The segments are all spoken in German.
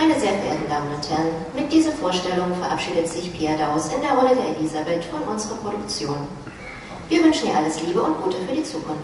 Meine sehr verehrten Damen und Herren, mit dieser Vorstellung verabschiedet sich Pia Daus in der Rolle der Elisabeth von unserer Produktion. Wir wünschen ihr alles Liebe und Gute für die Zukunft.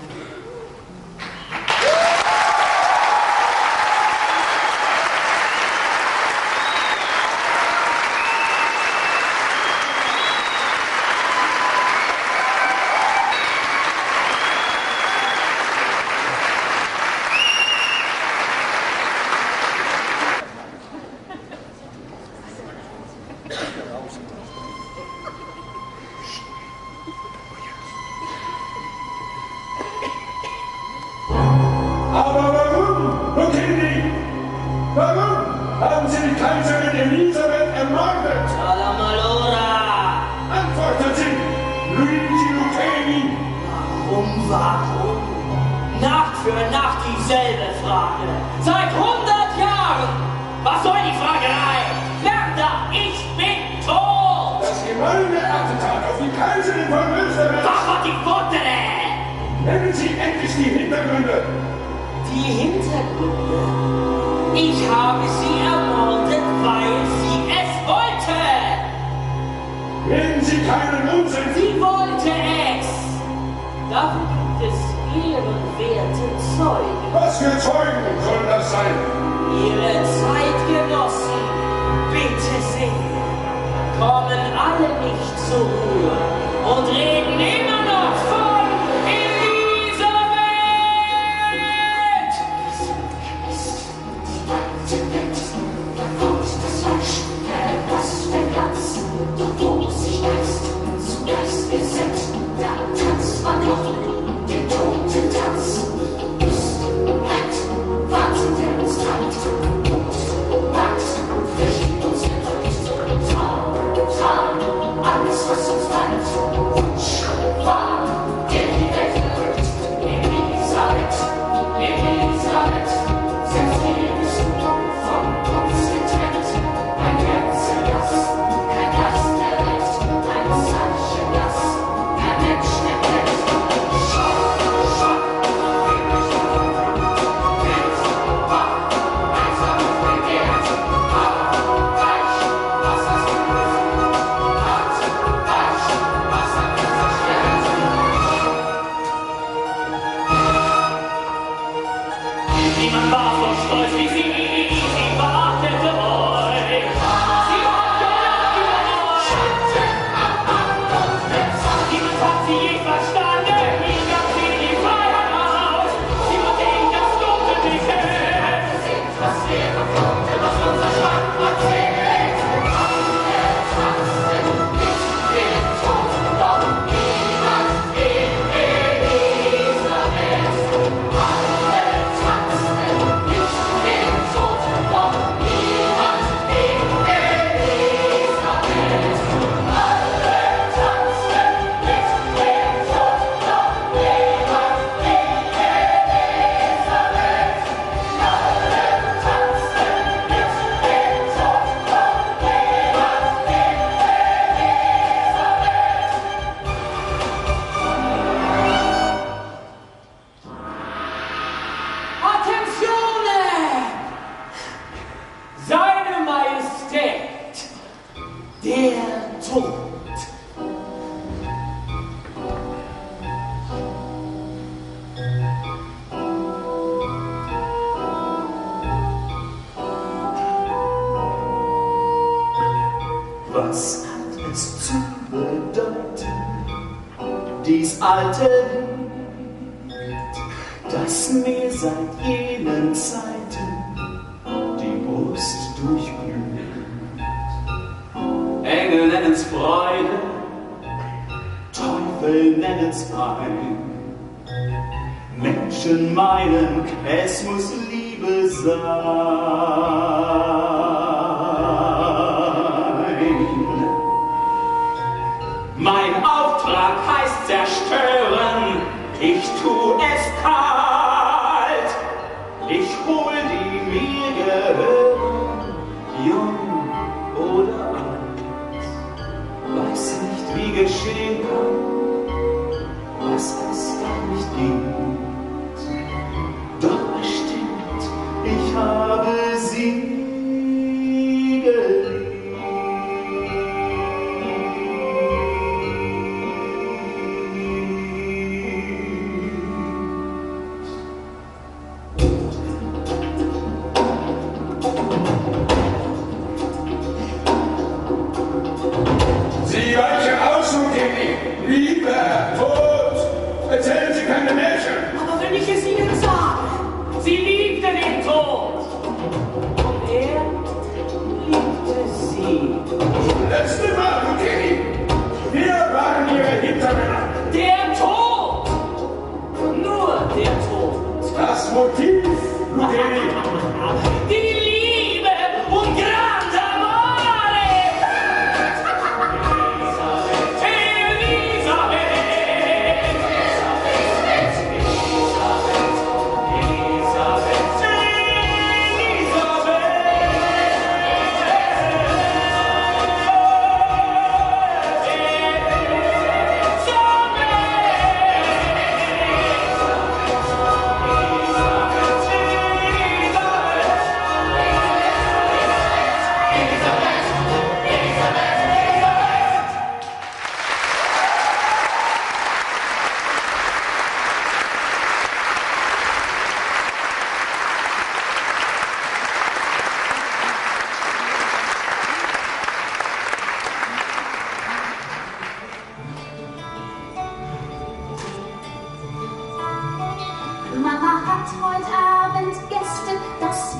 Was hat es zu bedeuten, dies alte Lied, das mir seit jenen Zeiten die Brust durchglüht? Engel nennen's Freude, Teufel nennen's Pein, Menschen meinen, es muss Liebe sein. Mein Auftrag heißt zerstören, ich tu es kalt. Ich hol die mir gehören, jung oder alt. Weiß nicht, wie geschehen kann, was es gar nicht gibt. Doch bestimmt, ich habe sie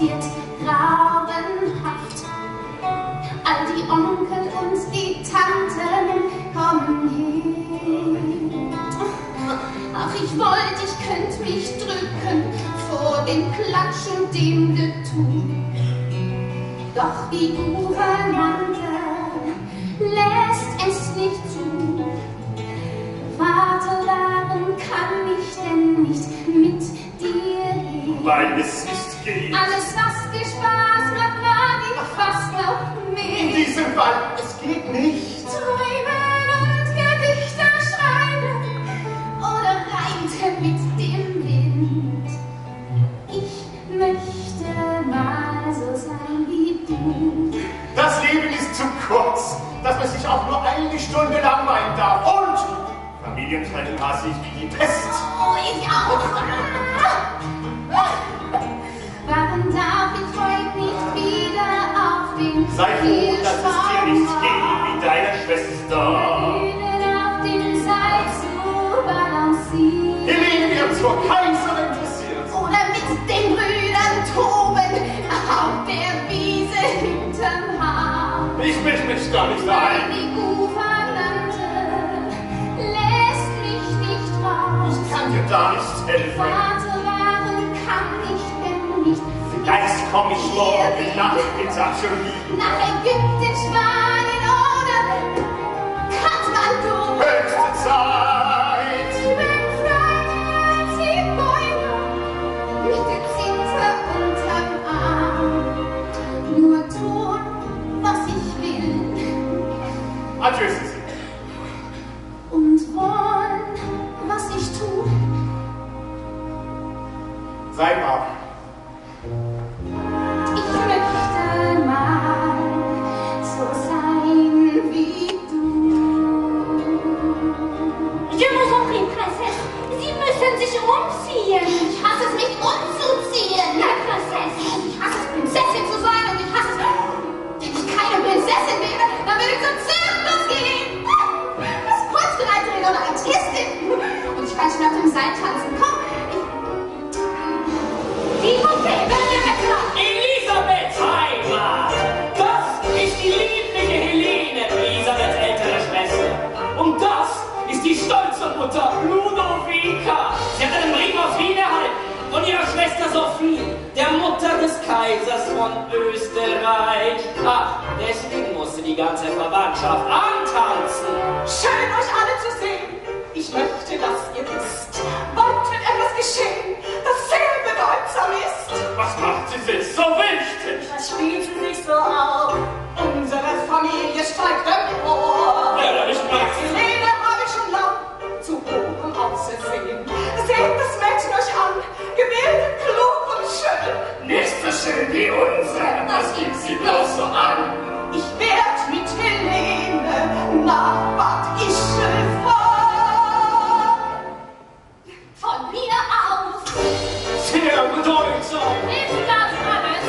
wird grauenhaft. All die Onkel und die Tanten kommen hin. Ach, ich wollte, ich könnte mich drücken vor dem Klatschen, dem Getue. Doch die Gouvernante lässt es nicht zu. Vater, warum kann ich denn nicht mit dir gehen? Weil es nicht geht. Alles, was dir Spaß macht, mag ich fast noch mehr. In diesem Fall, es geht nicht. Träumen und Gedichte schreiben oder reiten mit dem Wind. Ich möchte mal so sein wie du. Das Leben ist zu kurz, dass man sich auch nur eine Stunde langweilen darf. Und Familientrennung hasse ich wie die Pest. Oh, ich auch. Warum darf ich heute nicht wieder auf den Sei froh, dass es dir nicht geht wie deiner Schwester. auf dem Seil zu balancieren. Helene wird zur Kaiserin dressiert. Oder mit den Brüdern toben auf der Wiese hinterm Haus. Ich misch mich da nicht Weil ein. die Gouvernante lässt mich nicht raus. Ich kann dir da nicht helfen. Vater, warum kann ich denn nicht Vielleicht komm ich morgen Nacht in Sacherie. nach Ägypten, Spanien oder Kathmandu? Höchste Zeit. Wenn Freunde sie Bäume mit der Zinte unterm Arm nur tun, was ich will Adieu, Sissi. und wollen, was ich tu. Sei brav. Ich möchte mal so sein wie du. Je vous en prie, Prinzessin. Sie müssen sich umziehen. Ich hasse es, mich umzuziehen. Ja, Prinzessin. Ich hasse es, Prinzessin zu sein und ich hasse es, wenn ich keine Prinzessin wäre, dann würde ich zum Zirkus gehen. Als Kunstreiterin oder Artistin. Und ich kann schon auf dem Seil tanzen. Komm, die Puppe, Elisabeths Heimat! Das ist die liebliche Helene, Elisabeths ältere Schwester. Und das ist die stolze Mutter Ludovica. Sie hat einen Brief aus Wien erhalten von ihrer Schwester Sophie, der Mutter des Kaisers von Österreich. Ach, deswegen musste die ganze Verwandtschaft antanzen. Schön, euch alle zu sehen. Ich möchte, dass ihr wisst, bald wird etwas geschehen, das sehr bedeutsam ist. Was macht sie sich so wichtig? Das spielt sie sich so auf. Unsere Familie steigt empor. Ja, ich mag's. Helene habe ich schon lang zu hohem ausersehen. Seht das Mädchen euch an, gebildet, klug und schön. Nicht so schön wie unsere, das gibt sie bloß so an. Ich werd mit Helene nach Bad Ischl fahren. von mir aus Sehr bedeutsam. ist das alles.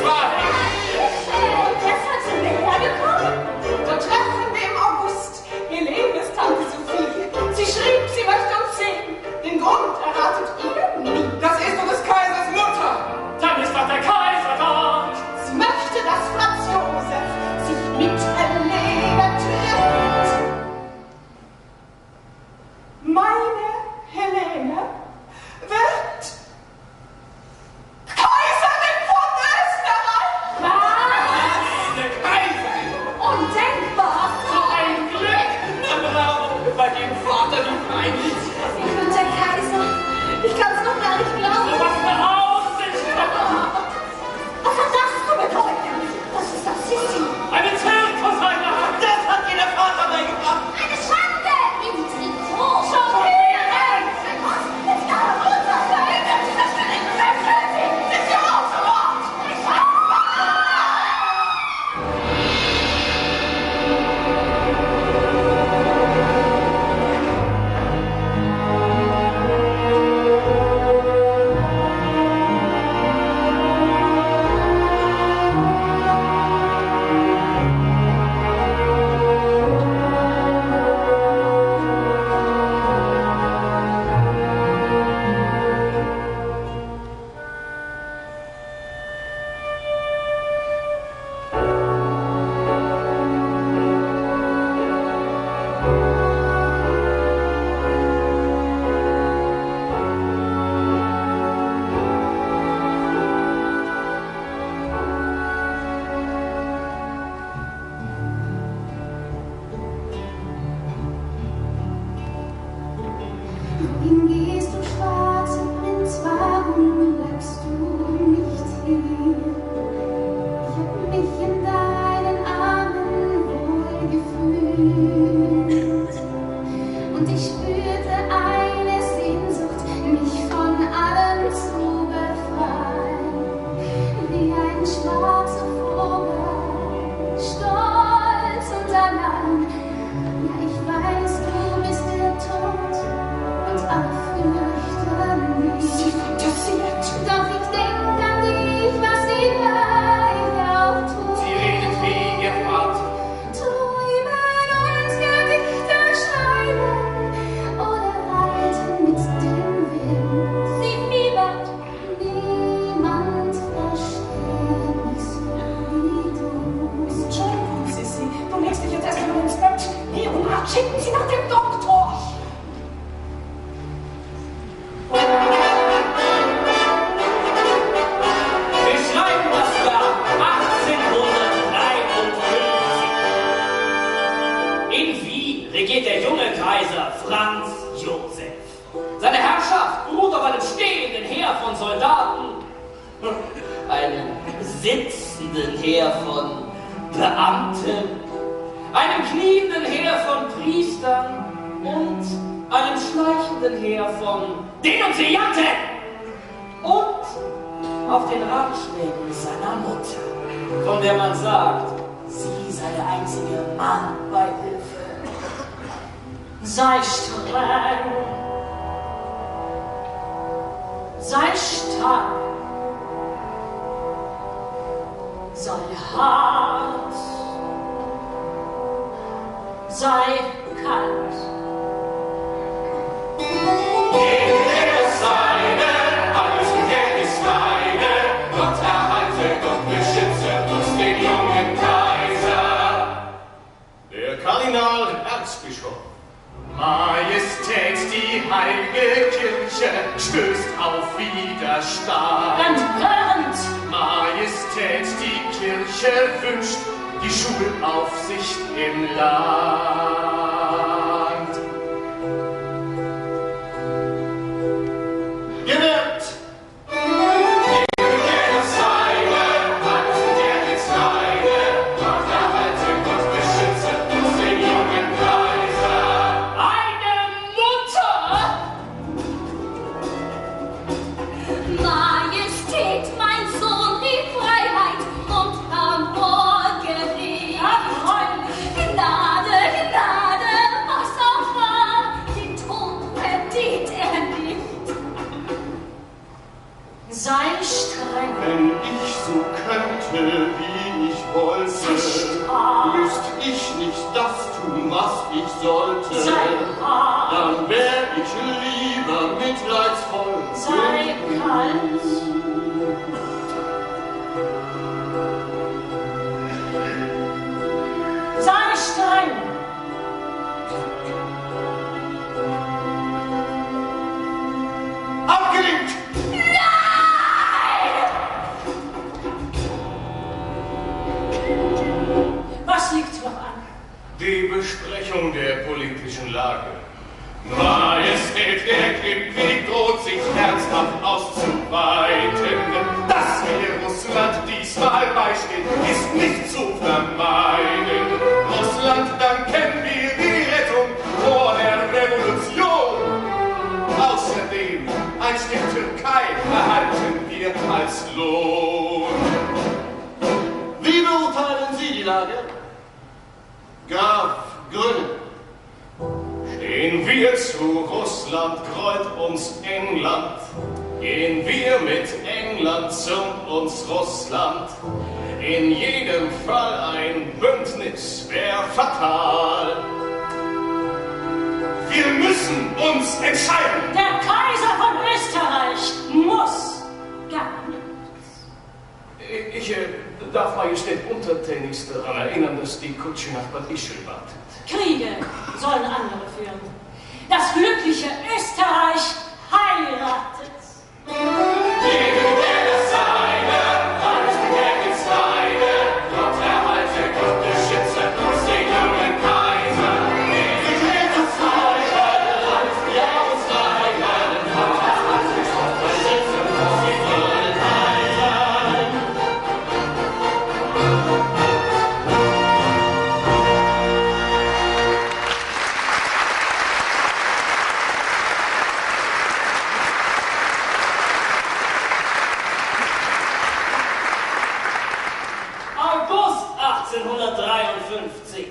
1853.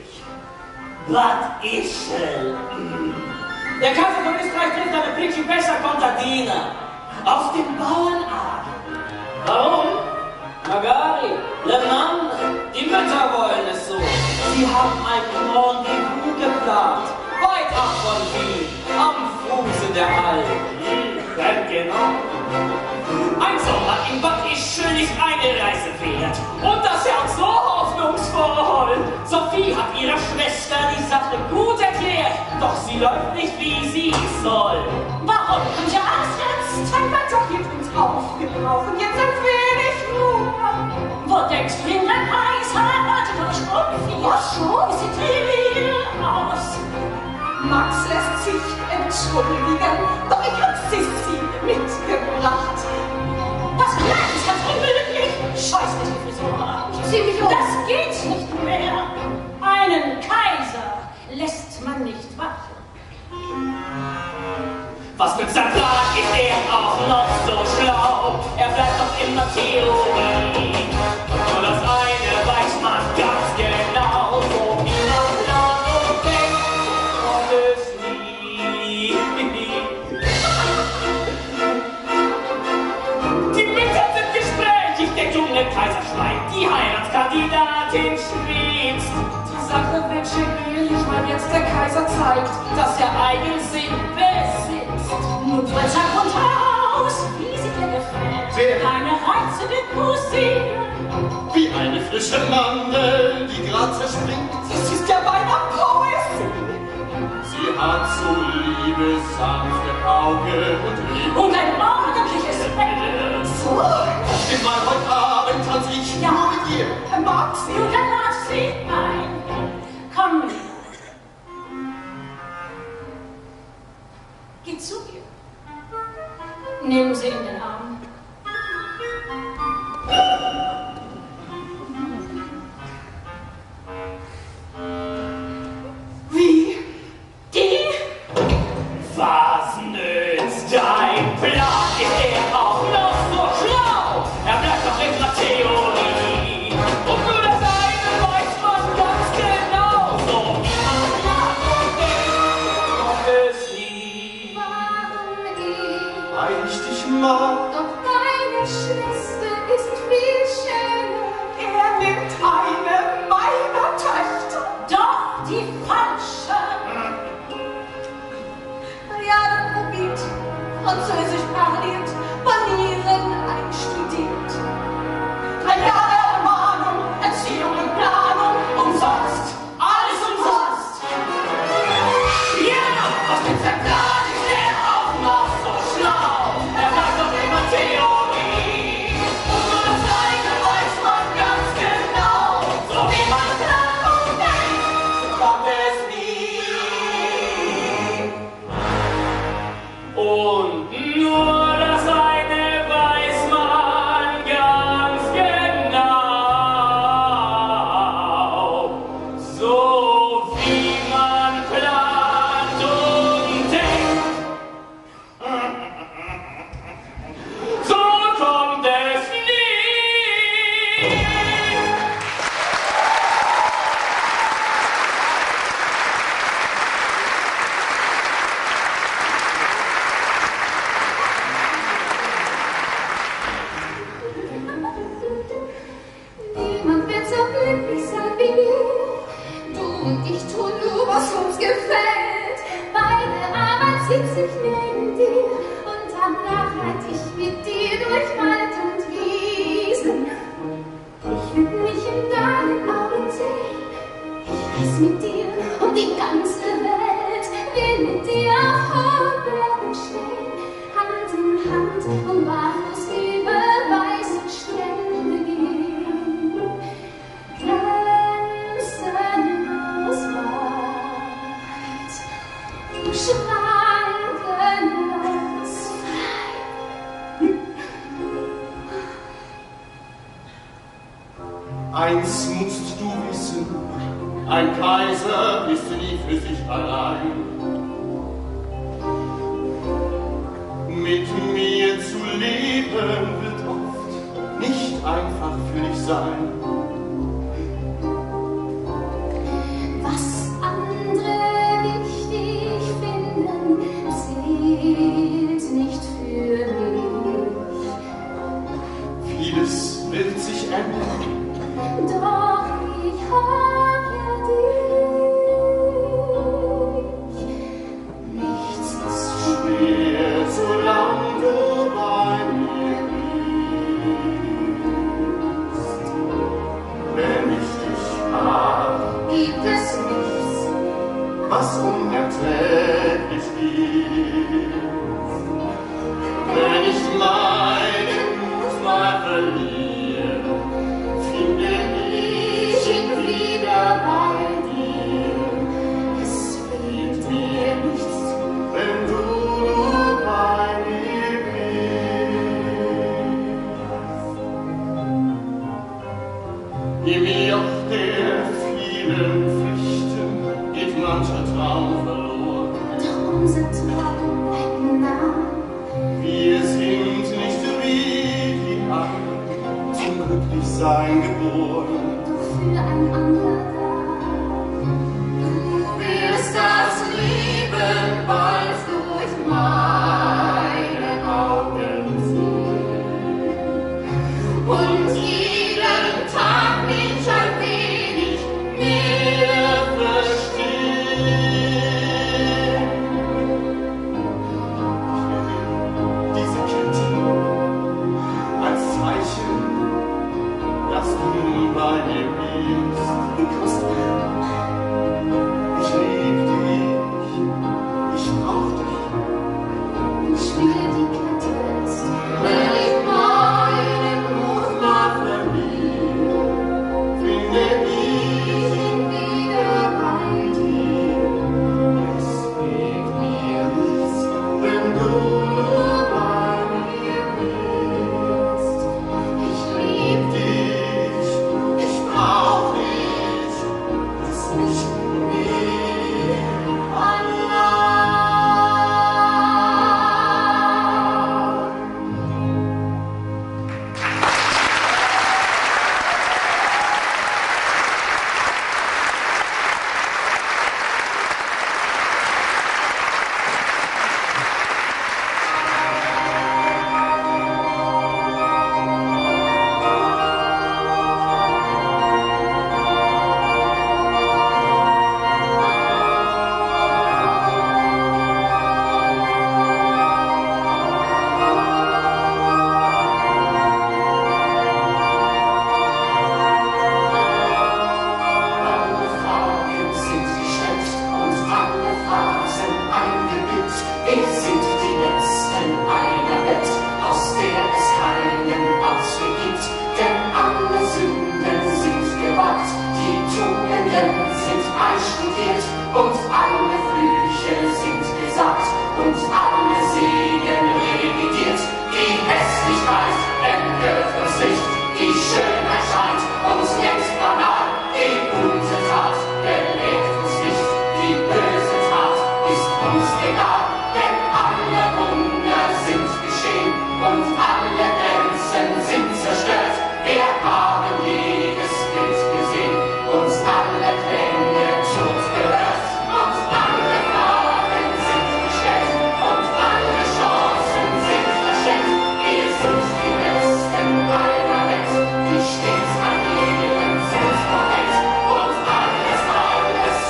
Bad Ischl. Der Kaiser von Österreich trifft eine Principessa Contadina aus dem Bauernadel. Warum? Magari, Le Mans, die Mütter wollen es so. Sie haben ein Rendezvous geplant, weit ab von Wien, am Fuße der Alpen. Genau. Ein Sommer in Bad Ischl ist eine Reise wert. Und das Herz so hoffnungsvoll. Sophie hat ihrer Schwester die Sache gut erklärt, doch sie läuft nicht, wie sie soll. Warum kommt ihr erst jetzt? Ein Wetter wird uns aufgebrochen, jetzt ein wenig Ruhe. Wo denkst du hin, der Kaiser wartet euch um 4 Stunden, sieht viel aus. Max lässt sich entschuldigen, doch ich hab Sissi mitgebracht. Das Kleid ist ganz unmöglich. Scheiß dich die Frisur ab. Zieh mich um. Das geht nicht mehr. Einen Kaiser lässt man nicht warten. Was nützt sein Plan, ist er auch noch so schlau? Er bleibt doch immer Theorie. Nur das eine weiß man ganz genau, so wie man plant und denkt, kommt es nie. Die Mütter sind gesprächig, der junge Kaiser schweigt, die Heiratskandidatin schwitzt. Die Sache wird schwierig, weil jetzt der Kaiser zeigt, dass er Eigensinn besitzt. Nun Tag und Haus, wie sie dir gefällt. Sehr. Eine reizende Cousine. Wie eine frische Mandel, die grad zerspringt. Das ist ja beinahe Poesie. Sie hat so liebe, sanfte Augen und Liebe. Und ein ordentliches Bett. So, Stimmt mal, heute Abend tanz ich nur mit ihr. mag sie. Und dann lass sie ein. Komm, geh zu ihr. Nimm sie in den Arm. Wie? Die? Was nützt dein Plan? Ist er auch noch so schlau? Er bleibt doch in der Theorie. Und nur das eine weiß man ganz genau. So wie man plant und denkt, kommt es nie. Warum ich? Weil ich dich mag. Doch deine Schwester ist viel schöner. Er nimmt eine meiner Töchter. Doch die falsche. Ja, probiert. Französisch parliert, Manieren einstudiert. 3 Jahre Ermahnung, Erziehung und Planung, umsonst. Alles umsonst. Ja, was nützt der Plan? Ist er auch noch so schlau? Er bleibt doch immer Theorie. Und nur das eine weiß man ganz genau. So wie man plant und denkt, kommt es nie. Und nur das eine weiß man ganz genau. So wie man plant und denkt. So kommt es nie. Niemand wird so glücklich sein wie wir. Du und ich tun nur, was uns gefällt. Beide aber zieht sich neben dir. Und danach reite ich mit dir durch Wald und Wiesen. Ich will mich in deinen Augen sehen. Ich weiß mit dir und die ganze Welt will mit dir auf hohen Bergen stehen. Hand in Hand und wahllos über weiße Strände gehen. Grenzenlos weit, schrankenlos frei. Eins musst du wissen, ein Kaiser ist nie für sich allein. Mit mir zu leben wird oft nicht einfach für dich sein. Doch ich hab ja dich. Nichts ist schwer, solange du bei mir bist. Wenn ich dich hab, gibt es nichts, was unerträglich ist. Wenn ich meinen Mut mal verliere, finde ich ihn wieder bei dir. es fehlt mir nichts. Wenn du nur bei mir bist. Im Joch der vielen Pflichten geht mancher Traum verloren. Doch unser Traum bleibt nah. Wir sind nicht wie die anderen zum Glücklichsein geboren. Doch füreinander da. Du wirst das Leben bald durch meine Augen sehen. Und jeden Tag mich ein wenig mehr verstehen. Diese Kette als Zeichen, dass du bei mir bist. Du kostbar. Ich lieb dich, ich brauch dich. Ich will die Kette ist. Wenn ich meinen Mut mal verliere, finde ich ihn wieder bei dir. Es fehlt mir nichts, wenn du nur bei mir bist. Ich lieb dich, ich brauch dich, lass mich nie allein. Alle Fragen sind geschätzt und alle Phasen eingebildet. Wir sind die Letzten einer Welt, aus der es keinen Ausweg gibt. Denn alle Sünden sind gewagt, die Tugenden sind einstudiert und alle Flüche sind gesagt und alle Segen revidiert. Die Hässlichkeit entgehört uns nicht, die Schönheit scheint uns längst banal. Die gute Tat belegt uns nicht, die böse Tat ist uns egal. Denn alle Wunder sind geschehen und alle Grenzen sind zerstört. Wir haben jedes Bild gesehen, uns alle Klänge tot gehört. Und alle Fragen sind gestellt und alle Chancen sind verschenkt. Wir sind die Besten einer Welt, die stets an jedem Selbstmoment. Und alles,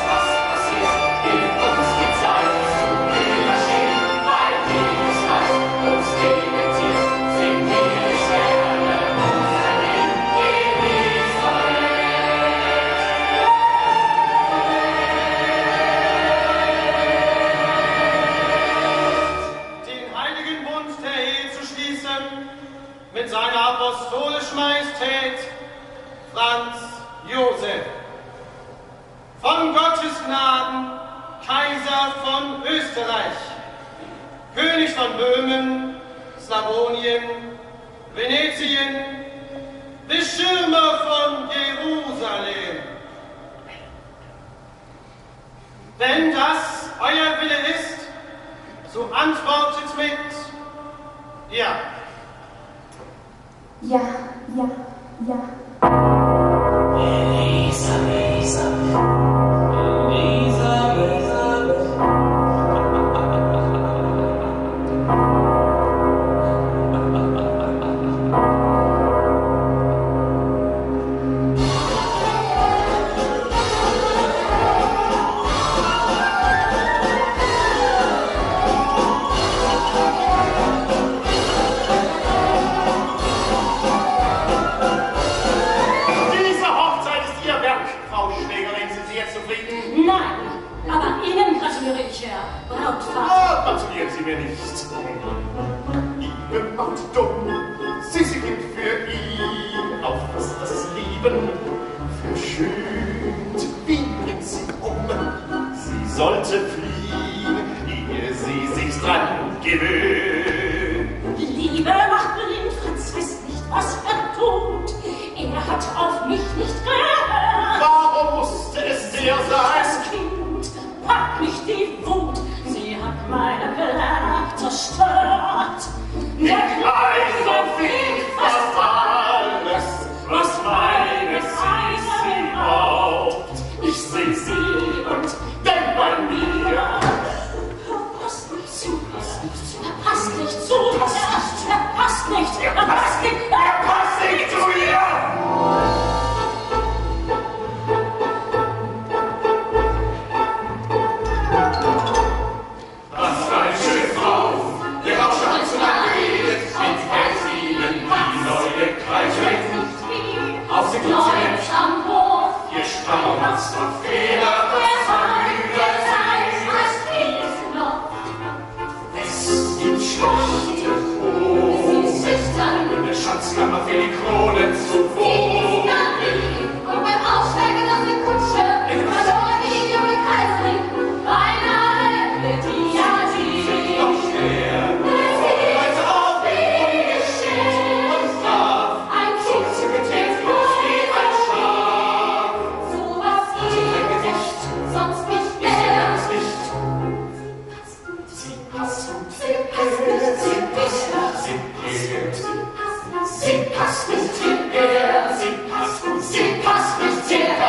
was passiert, hilft uns die Zeit zu überstehen. Weil jedes Leid uns dementiert, sind wir die Sterne unser Leben in Den heiligen Bund der Ehe zu schließen mit seiner apostolischen Majestät Franz Josef. Von Gottes Gnaden Kaiser von Österreich, König von Böhmen, Slawonien, Venetien, Beschirmer von Jerusalem. Wenn das euer Wille ist, so antwortet mit Ja. Ja, ja, ja. mir nicht. Liebe macht dumm, sie gibt für ihn auch was das Leben verschönt. Wie bringt sie um? Sie sollte fliehen, ehe sie sich dran gewöhnt. Die Liebe macht blind, Franz weiß nicht, was er tut. Er hat auf mich nicht gehört. Warum musste es der sein? Das Kind packt mich die Wut. Sie hat meine Pläne zerstört. Ich weiß auf ihn fast alles, was meine sie braucht. Ich seh sie und denk bei mir. Er passt nicht zu ihr. Er passt nicht zu ihr. Er passt nicht. Er passt nicht. Er passt nicht zu ihr! Was für eine schöne Frau! Wir haben schon zu lange geredet, mit Herzlichen die neue Kreiswelt. Auf sie gut zurecht, am Hof. ihr Stammers und Fehler, das Verlüder es gibt schlechte Omen, in der Schatzkammer für die Krone zu wohnen. Und beim Aussteigen aus der Kutsche verlor die junge Kaiserin beinahe die Doch schwer, heute auf ungeschickt und brav, ein Kind sie getätigt wie ein Schaf. so was ihr Gesicht, sonst nicht ich mehr. es nicht. Sie passt gut, Sie passt nicht zu sie passt nicht hierher, sie passt gut, sie passt nicht hierher.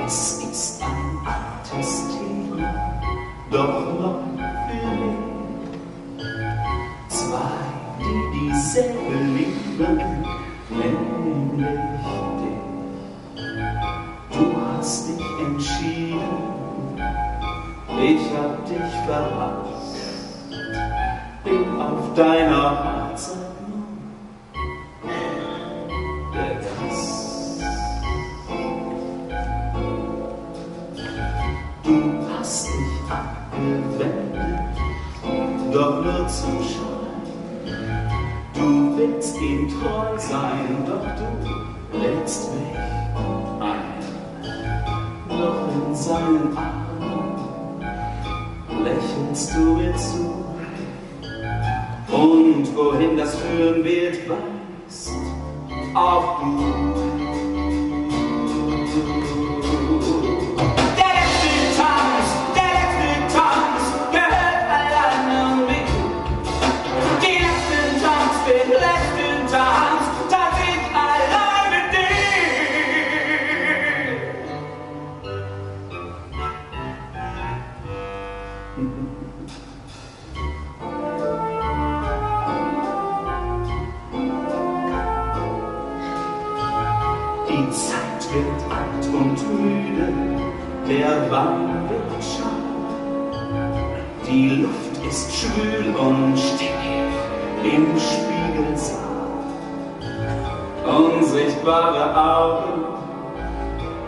Es ist ein altes Thema, doch noch für mich. Zwei, die dieselbe lieben, nämlich dich. Du hast dich entschieden, ich hab dich verpasst. Bin auf deiner Hochzeit der Gast. Du hast dich abgewendet, doch nur zum Schein. Du willst ihm treu sein, doch du lädst mich ein. Doch in seinen Armen lächelst du mir zu. Und wohin das führen wird, weißt auch du. Die Zeit wird alt und müde, der Wein wird schal. Die Luft ist schwül und stickig im Spiegelsaal. Unsichtbare Augen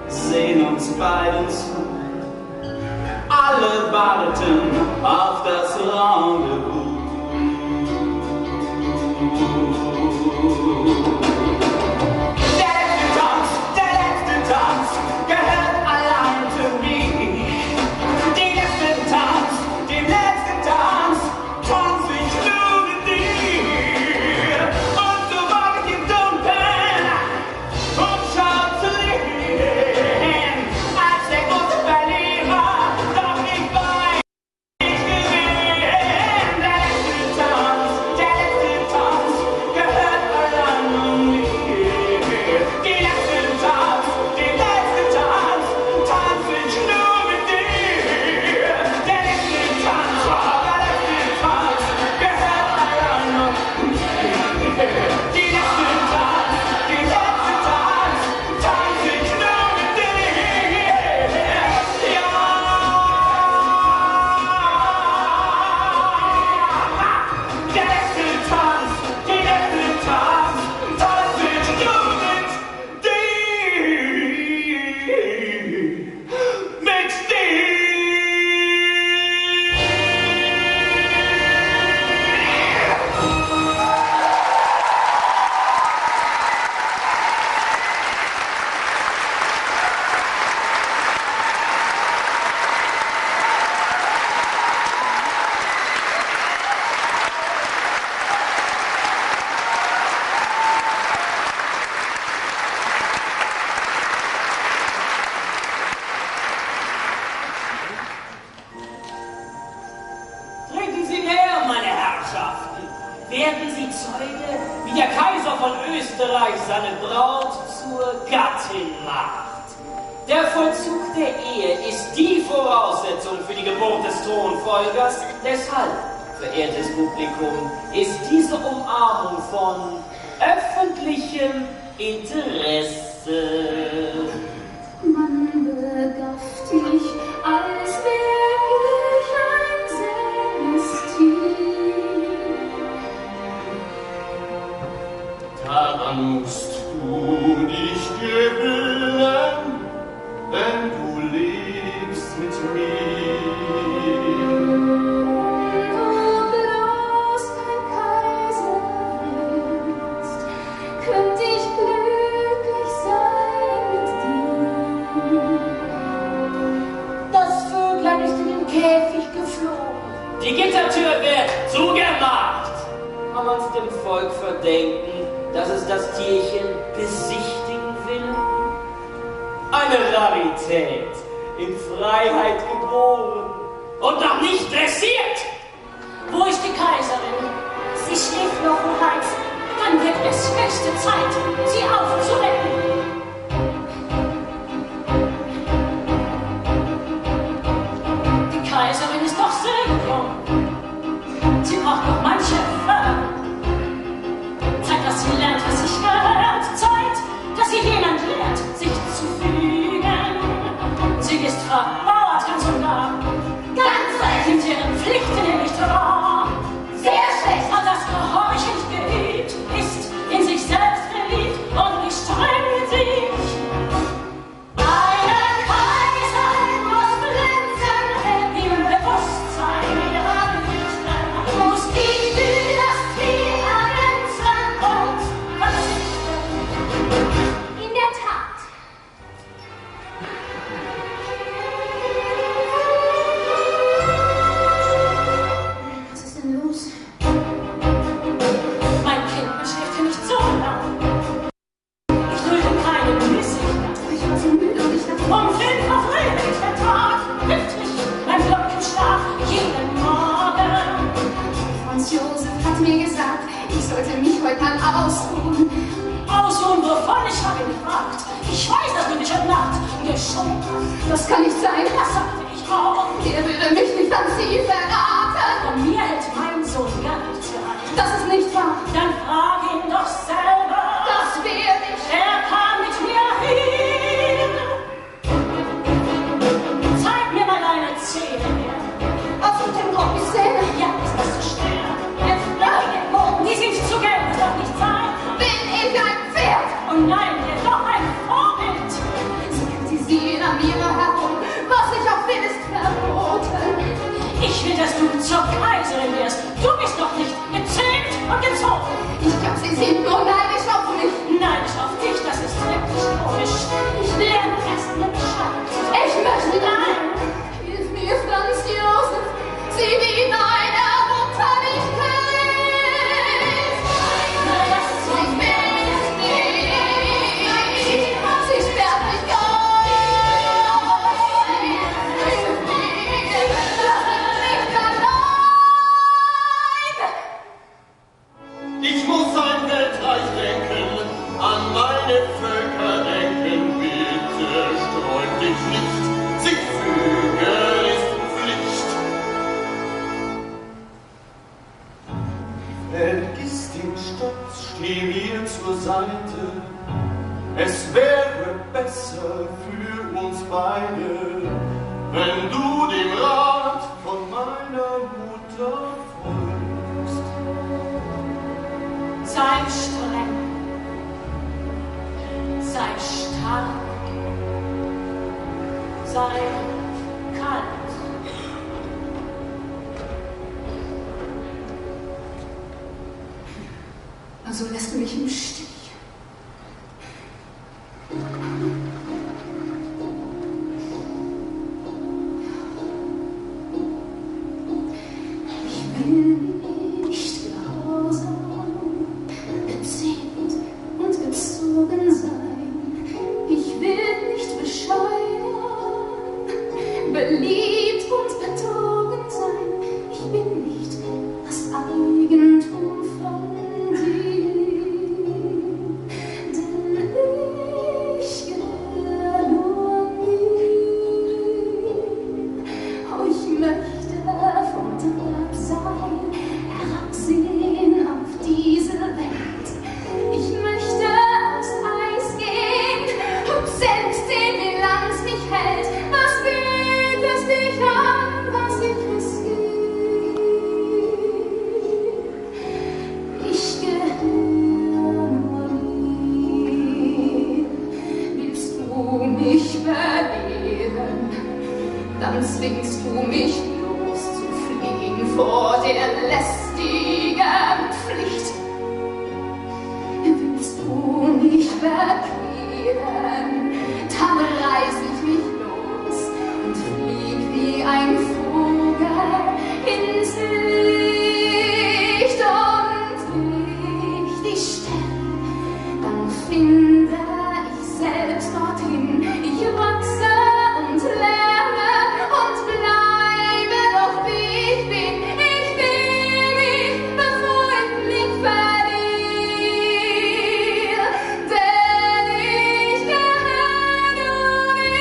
sehen uns beiden zu. Alle warten auf das Rendezvous. Der letzte Tanz gehört allein für mich. Den letzten Tanz tanz ich nur mit dir. Und so war ich im Dunkeln und schau zu Licht, als der große Verlierer, doch ich weiß, ich gewinne. Der letzte Tanz gehört allein mir. Den letzten Tanz tanz ich nur mit dir. Der letzte Tanz gehört allein mir. Den letzten Tanz tanz ich nur mit dir. Ja. Der letzte Tanz tanz ich nur mit dir. Mit dir. Trinken Sie näher, meine Herrschaften. Werden Sie Zeuge, wie der Kaiser von Österreich seine Braut zur Gattin macht. Der Vollzug der Ehe ist die Voraussetzung für die Geburt des Thronfolgers. Deshalb, verehrtes Publikum, ist diese Umarmung von öffentlichem Interesse. Man begafft mich, als wär ich ein Celestin. Daran musst du dich gewöhnen, denn du lebst mit mir. Und du bloß kein Kaiser willst, könnt ich glücklich sein mit dir. Das Vöglein ist in den Käfig geflogen. Die Gittertür wird zugemacht. Kann man es dem Volk verdenken, dass es das Tierchen besichtigen will? Eine Rarität, in Freiheit geboren und noch nicht dressiert. Wo ist die Kaiserin? Sie schläft noch bereits. Dann wird es höchste Zeit, sie aufzuwecken. Die Kaiserin ist doch sehr jung. Sie braucht noch manche Förderung. Zeit, dass sie lernt, was sich gehört. Zeit, dass sie jemand lehrt, sich zu fügen. Sie ist vermauert, ganz und gar. Ganz recht. Nimmt ihre Pflichten nicht wahr. Sehr schlecht. Und das gehorchend geübt ist in sich selbst verliebt und nicht streng mit sich. Eine Kaiserin muss glänzen im Bewusstsein ihrer Pflichten, muss die Dynastie ergänzen und verzichten. In der Tat. Was ist denn los? Mein Kind beschäftigt nicht so lang. Ich dulde keine Misslichter. Ich war so müde und ich dachte, Um 5 Uhr früh ist der Tag, hüpft mich mein Glockenschlag jeden Morgen. Franz Josef hat mir gesagt, ich sollte mich heute mal ausruhen. Ausruhen, wovon ich habe ihn gefragt. Ich weiß, dass du mich heute Nacht geschoben hast. Das kann nicht sein. Das sagte ich auch. Er würde mich nicht an Sie verraten. Von mir hält mein Sohn gar nichts gehalten. Das ist nicht wahr. Dann frag ihn doch selber. Das werde ich. Er kam mit mir hin. du zur Kaiserin wirst. Du bist doch nicht gezähmt und gezogen. Ich glaub, Sie sind nur neidisch auf mich. Neidisch auf dich, das ist wirklich komisch. Ich lerne erst mit Bescheid. Ich möchte nein. Hilf mir, Franz Josef, sieh wie deine Mutter dich quält. Lass mich nicht. Sie sperrt mich ein. Hilf mir, lass mich nicht allein. Ich muss an Weltreich denken, an meine Völker denken, bitte sträub dich nicht, sich fügen ist Pflicht. Vergiss den Stolz, steh mir zur Seite. Es wäre besser für uns beide, wenn du dem Rat von meiner Mutter folgst. Sei streng, sei stark, sei kalt. Also lässt du mich im Stich. Ich will nicht gehorsam, bezähmt und gezogen sein. Ich will nicht bescheiden, beliebt und betrogen sein. Ich bin nicht das Eigentum von dir, denn ich gehöre nur mir. Oh, ich möchte vom Trabseil herabsehen auf diese Welt. Ich möchte aufs Eis gehen und selbst sehen, wie lang es mich hält. Was geht es dich an, was ich riskiere? Ich gehöre nur mir. Willst du mich verlieren, dann zwingst du mich loszufliegen vor der lästigen Pflicht. Willst du mich verkehren, dann reiß ich mich los und flieg wie ein Vogel ins Licht. Und ich die Sterne, dann finde ich selbst dorthin. Ich wachse und lerne und bleibe doch wie ich bin. Ich will mich, bevor ich mich verliere, denn ich gehöre nur mir.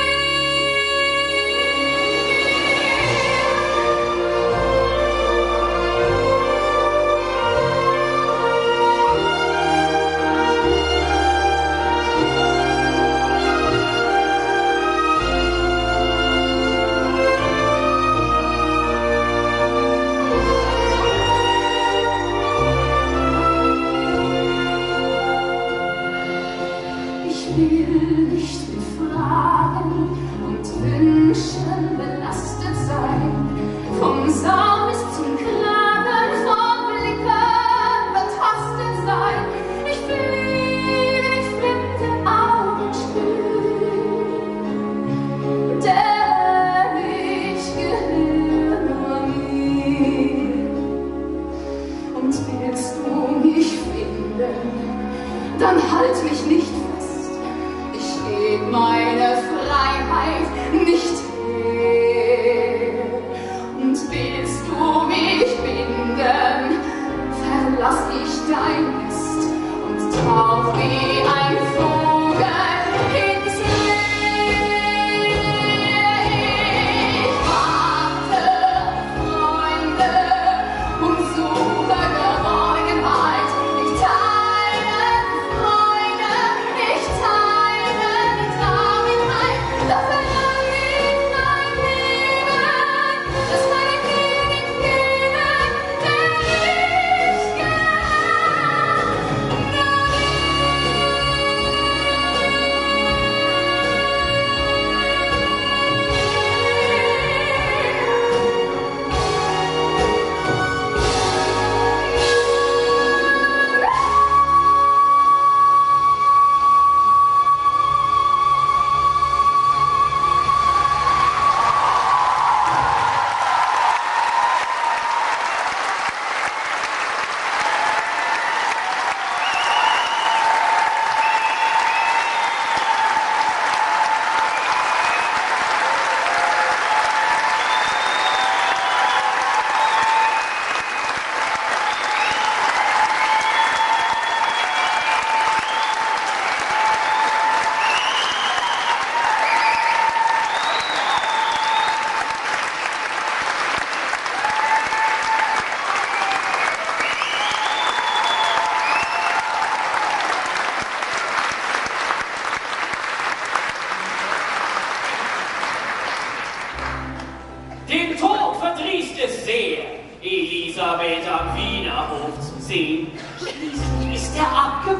Ich will nicht mit Fragen und Wünschen belastet sein. Vom Saum bis zum Kragen, vom Blicken betastet sein. Ich will nicht fremde Augen spüren, denn ich gehöre nur mir. Und willst du mich finden, dann halt mich nicht fest. Ich geb meine Freiheit nicht her. Und willst du mich binden, verlass ich dein Nest und tauch wie ein Vogel ins Meer. Ich warte, Freunde, und suche Geborgenheit. Ich teile Freude, ich teile die Traurigkeit. Doch verlang ich mein Leben, das meine Königin geben, denn ich gehöre nur dir.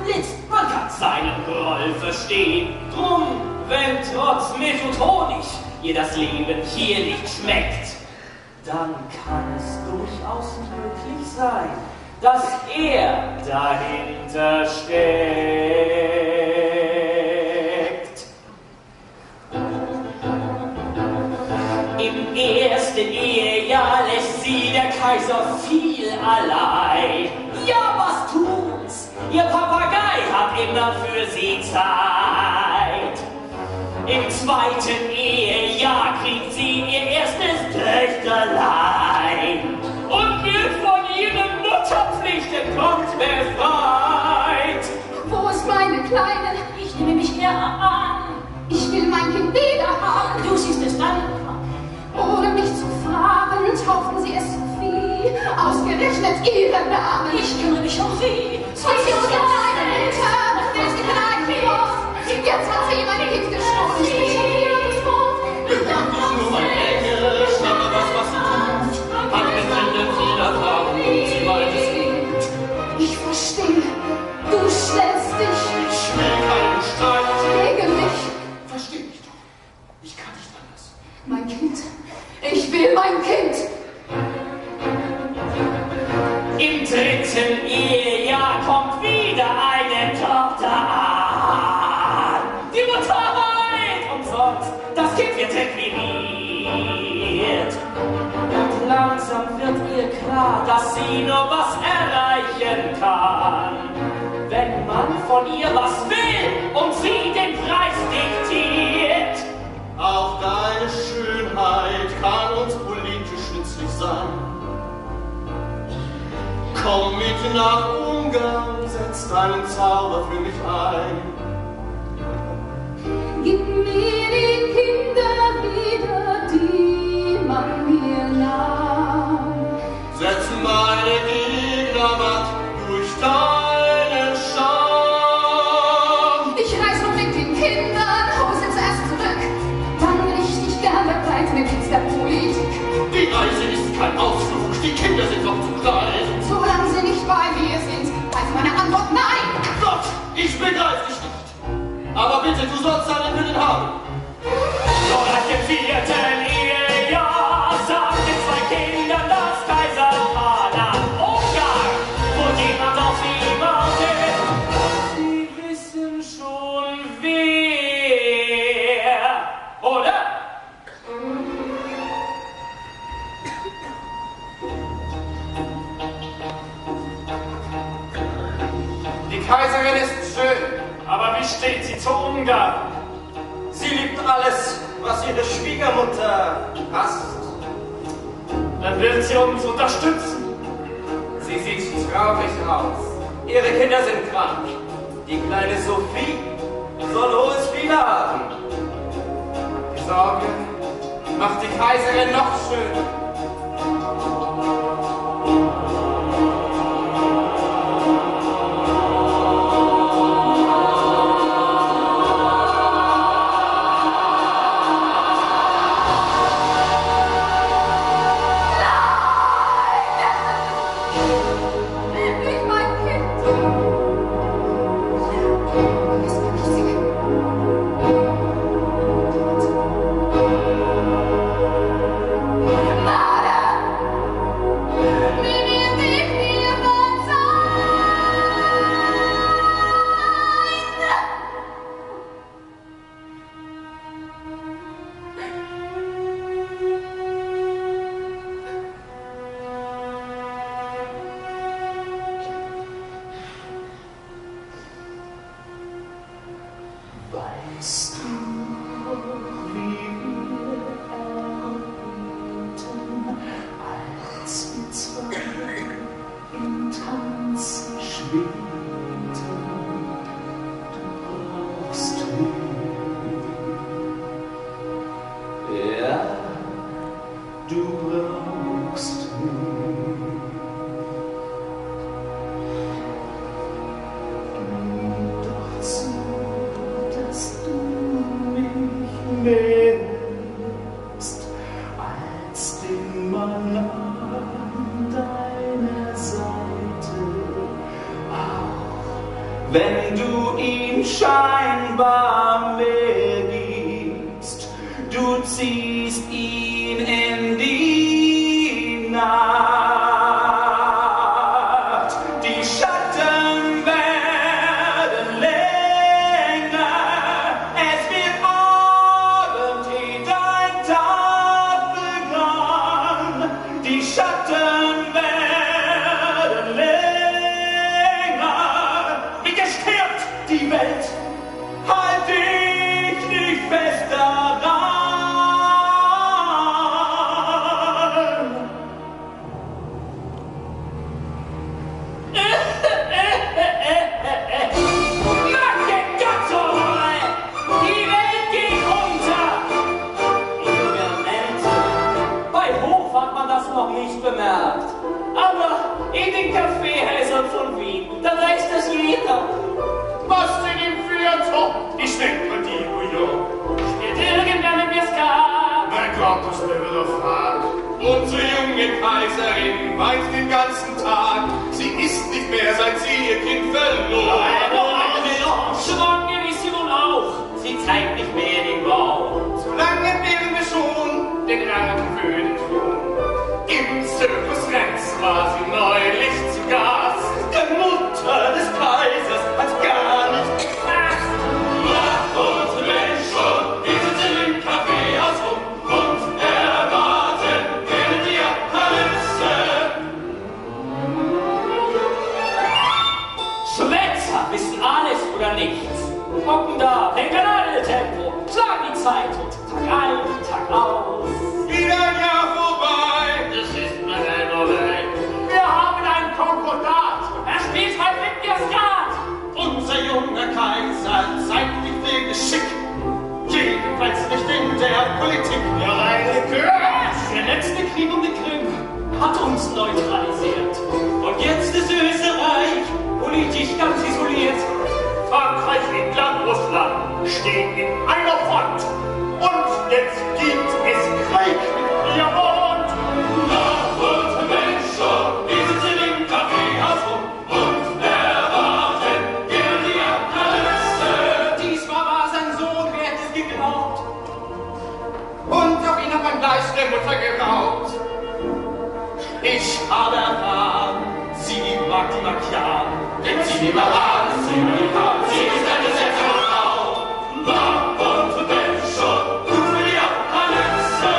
blitzt, man kann seinen Groll verstehen. Drum, wenn trotz Milch und Honig ihr das Leben hier nicht schmeckt, dann kann es durchaus möglich sein, dass er dahinter steckt. Im ersten Ehejahr lässt sie der Kaiser viel allein. Ja, was tut's? Ihr Papagei hat immer für sie Zeit. Im zweiten Ehejahr kriegt sie ihr erstes Töchterlein und wird von ihren Mutterpflichten kommt befreit. Wo ist meine Kleine? Ich nehme mich ihr an. Ich will mein Kind wieder haben. Du siehst es dann. Ohne mich zu fragen, tauften sie es Sophie. Ausgerechnet ihren Namen. Ich kümmere mich um sie. Und sie ist ja meine Mutter. Wer sie gleich los? Jetzt hat sie mein Kind gestohlen. Ich bin schon wieder gesprochen. Bekannt ist nur mein Enkel, schau was sie tut. Hat gesendet jeder Frau, sie meint es gut. Ich verstehe, du stellst dich Ich will keinen Streit. gegen mich. Versteh mich doch. Ich kann nicht anders. Mein Kind. Ich will mein Kind. Im dritten Ehejahr kommt wieder eine Tochter an. Die Mutter weint umsonst, das Kind wird requiriert. Und langsam wird ihr klar, dass sie nur was erreichen kann, wenn man von ihr was will und sie den Preis diktiert. Auch deine Schönheit kann uns politisch nützlich sein. Komm mit nach Ungarn, setz deinen Zauber für mich ein. Gib mir die Kinder wieder, die man mir nahm. Setz meine Gegner matt durch deinen Charme. Ich reis noch mit den Kindern, hol sie zuerst zurück. Dann will ich dich gerne begleiten im Dienst der Politik. Die Reise ist kein Ausflug, die Kinder sind noch zu klein. Solange sie nicht bei mir sind, heißt meine Antwort nein. Gott, ich begreif dich nicht. Aber bitte, du sollst deinen Willen haben. Doch nach dem vierten Ehejahr sagten zwei Kinder das Kaiserpaar nach Ungarn, wo niemand auf sie wartet. Sie wissen schon wer, oder? Die Kaiserin ist schön. Aber wie steht sie zu Ungarn? Sie liebt alles, was ihre Schwiegermutter hasst. Dann wird sie uns unterstützen. Sie sieht traurig aus. Ihre Kinder sind krank. Die kleine Sophie soll hohes Fieber haben. Die Sorge macht die Kaiserin noch schöner. Nicht mein Kind. Das kann ich sehen. Vater, nimm mir nicht ihre Zeit. Weißt du, wie wir erlebten, als wir zwei im Tanzen schwebten? Du brauchst mich. Ja, du brauchst mich. Doch zu, dass du wenn du ihm scheinbar mehr gibst. Du ziehst ihn in die Nacht. Die Schatten werden länger, es wird Abend, ehe dein Tag begann. Die Schatten werden länger, wie gestört die Welt, halt dich nicht fest daran. Die Welt geht unter! Bei Hof hat man das noch nicht bemerkt. Aber in den Kaffeehäusern von Wien, da weiß das jeder. Was denn im Viertel? Ich denke mal die Bouillon. Spielt irgendwer mit mir Skat? Mein Gott, das wäre doch frag. Unsere junge Kaiserin weint den ganzen Tag. Sie ist nicht mehr, seit sie ihr Kind verlor. Schwanger ist sie wohl auch. Sie zeigt nicht mehr den Bauch. So lange wären wir schon den Rang für den Thron. Im Circus Rex war sie neulich zu Gast. Der Mutter des Kaisers hat gar nicht Ach, Macht unsere Menschen, wir sitzen im Kaffeehaus rum und erwarten gerne die Apokalypse. Schwätzer wissen alles oder nichts. Hocken da, denken alle Tempo, schlagen die Zeit und Tag ein, Tag aus. Wieder ein Jahr vorbei, das ist mir ein Novell. Wir haben ein Konkordat. Er spielt halt mit mir Skat. Unser junger Kaiser zeigt nicht den Geschick, jedenfalls nicht in der Politik. Der reine König. Der letzte Krieg um die Krim hat uns neutralisiert. Und jetzt ist Österreich politisch ganz isoliert. Frankreich, England, Russland stehen in einer Front. Und jetzt gibt es Krieg mit Ihrmond. Nach unsere Menschen, wir sitzen im Kaffeehaus rum und erwarten gerne die Apokalypse. Diesmal war sein Sohn, wer hätte es geglaubt? Und auch ihn hat man gleich der Mutter geraubt. Ich habe erfahren, sie mag die Makian. Denn sie lieber an, sie lieber, sie ist eine sehr tolle Frau. Nach unsere Menschen, gut für die Apokalypse.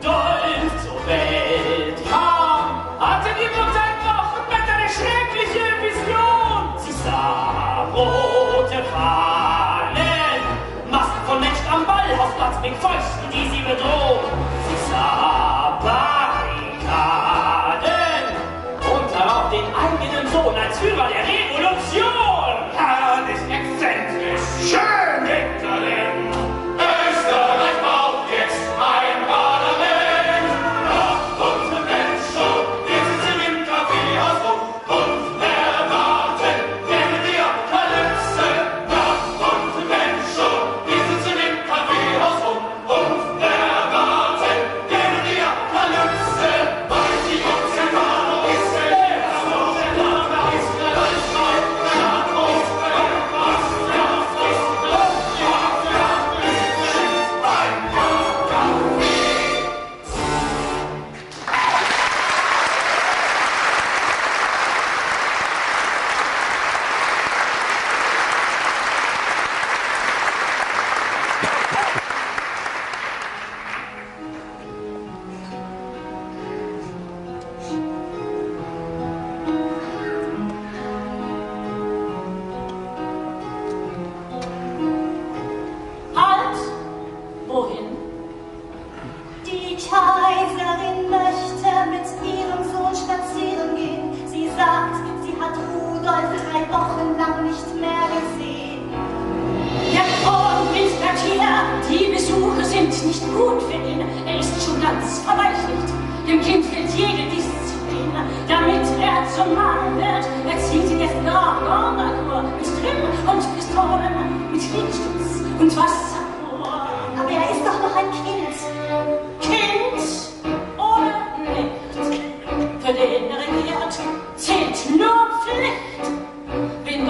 Dolch zur Welt kam, hatte die Mutter noch eine schreckliche Vision. Sie sah rote Fahnen, Masken von Menschen am Ballhausplatz mit Fäusten, die sie bedrohen. Sie sah Barrikaden und darauf den eigenen Sohn als Führer der Revolution. Herrlich, exzentrisch, schön dekadent. Österreich braucht jetzt ein Parlament. Nach unseren Menschen, wir sitzen im Kaffeehaus rum und erwarten gerne die Apokalypse. Nach unseren Menschen, wir sitzen im Kaffeehaus rum und erwarten gerne die Apokalypse. Weil die uns Terroristen, Halt! Wohin? Die Kaiserin möchte mit ihrem Sohn spazieren gehen. Sie sagt, sie hat Rudolf 3 Wochen lang nicht mehr gesehen. Der Kronprinz bleibt hier, die Besuche sind nicht gut für ihn. Er ist schon ganz verweichlicht. Dem Kind fehlt jede Disziplin. Damit er zum Mann wird, erzieht ihn jetzt Garnatur mit Grimm und Pistolen, mit Liegestütz und Wasserrohr. Aber er ist doch noch ein Kind. Kind oder nicht? Für den er regiert zählt nur Pflicht. Wen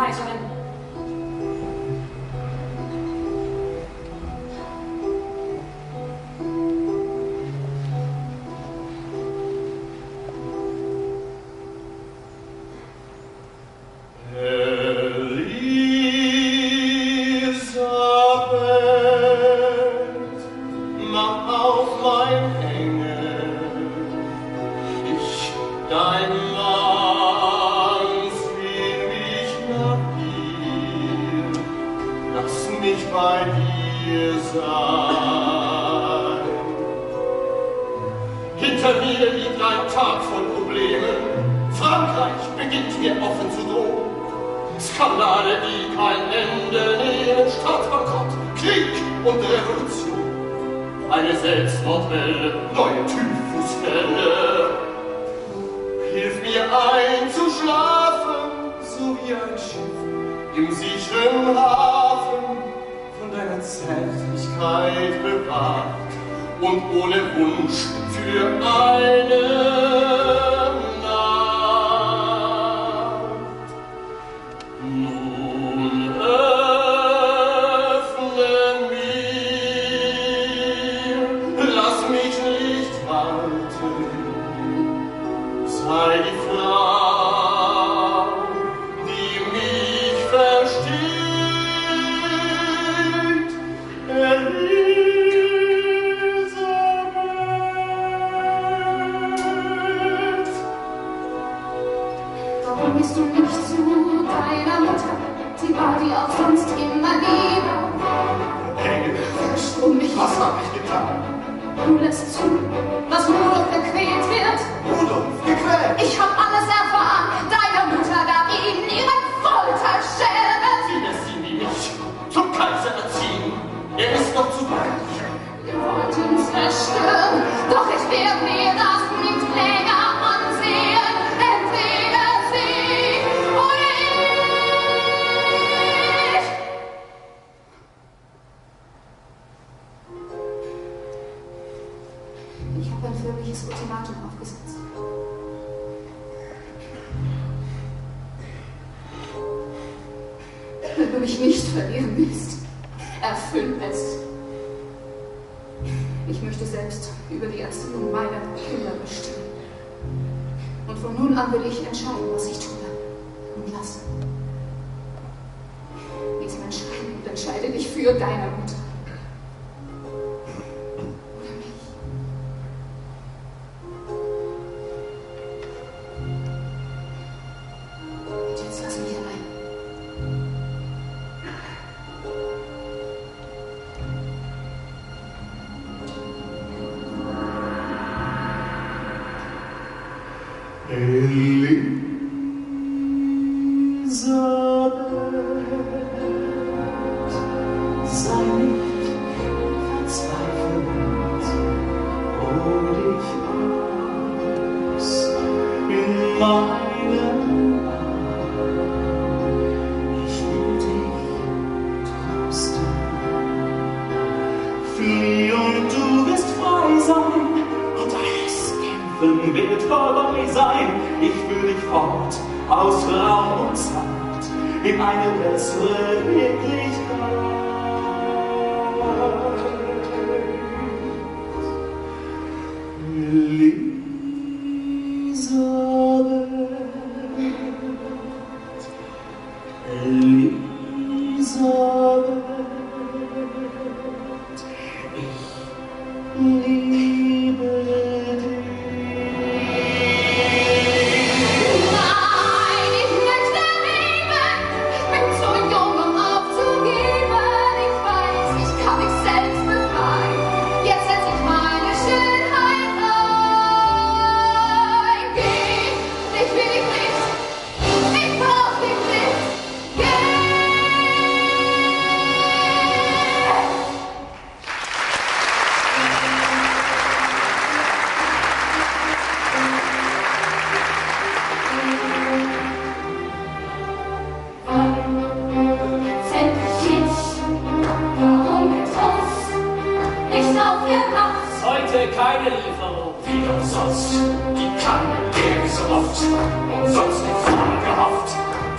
Anweisungen.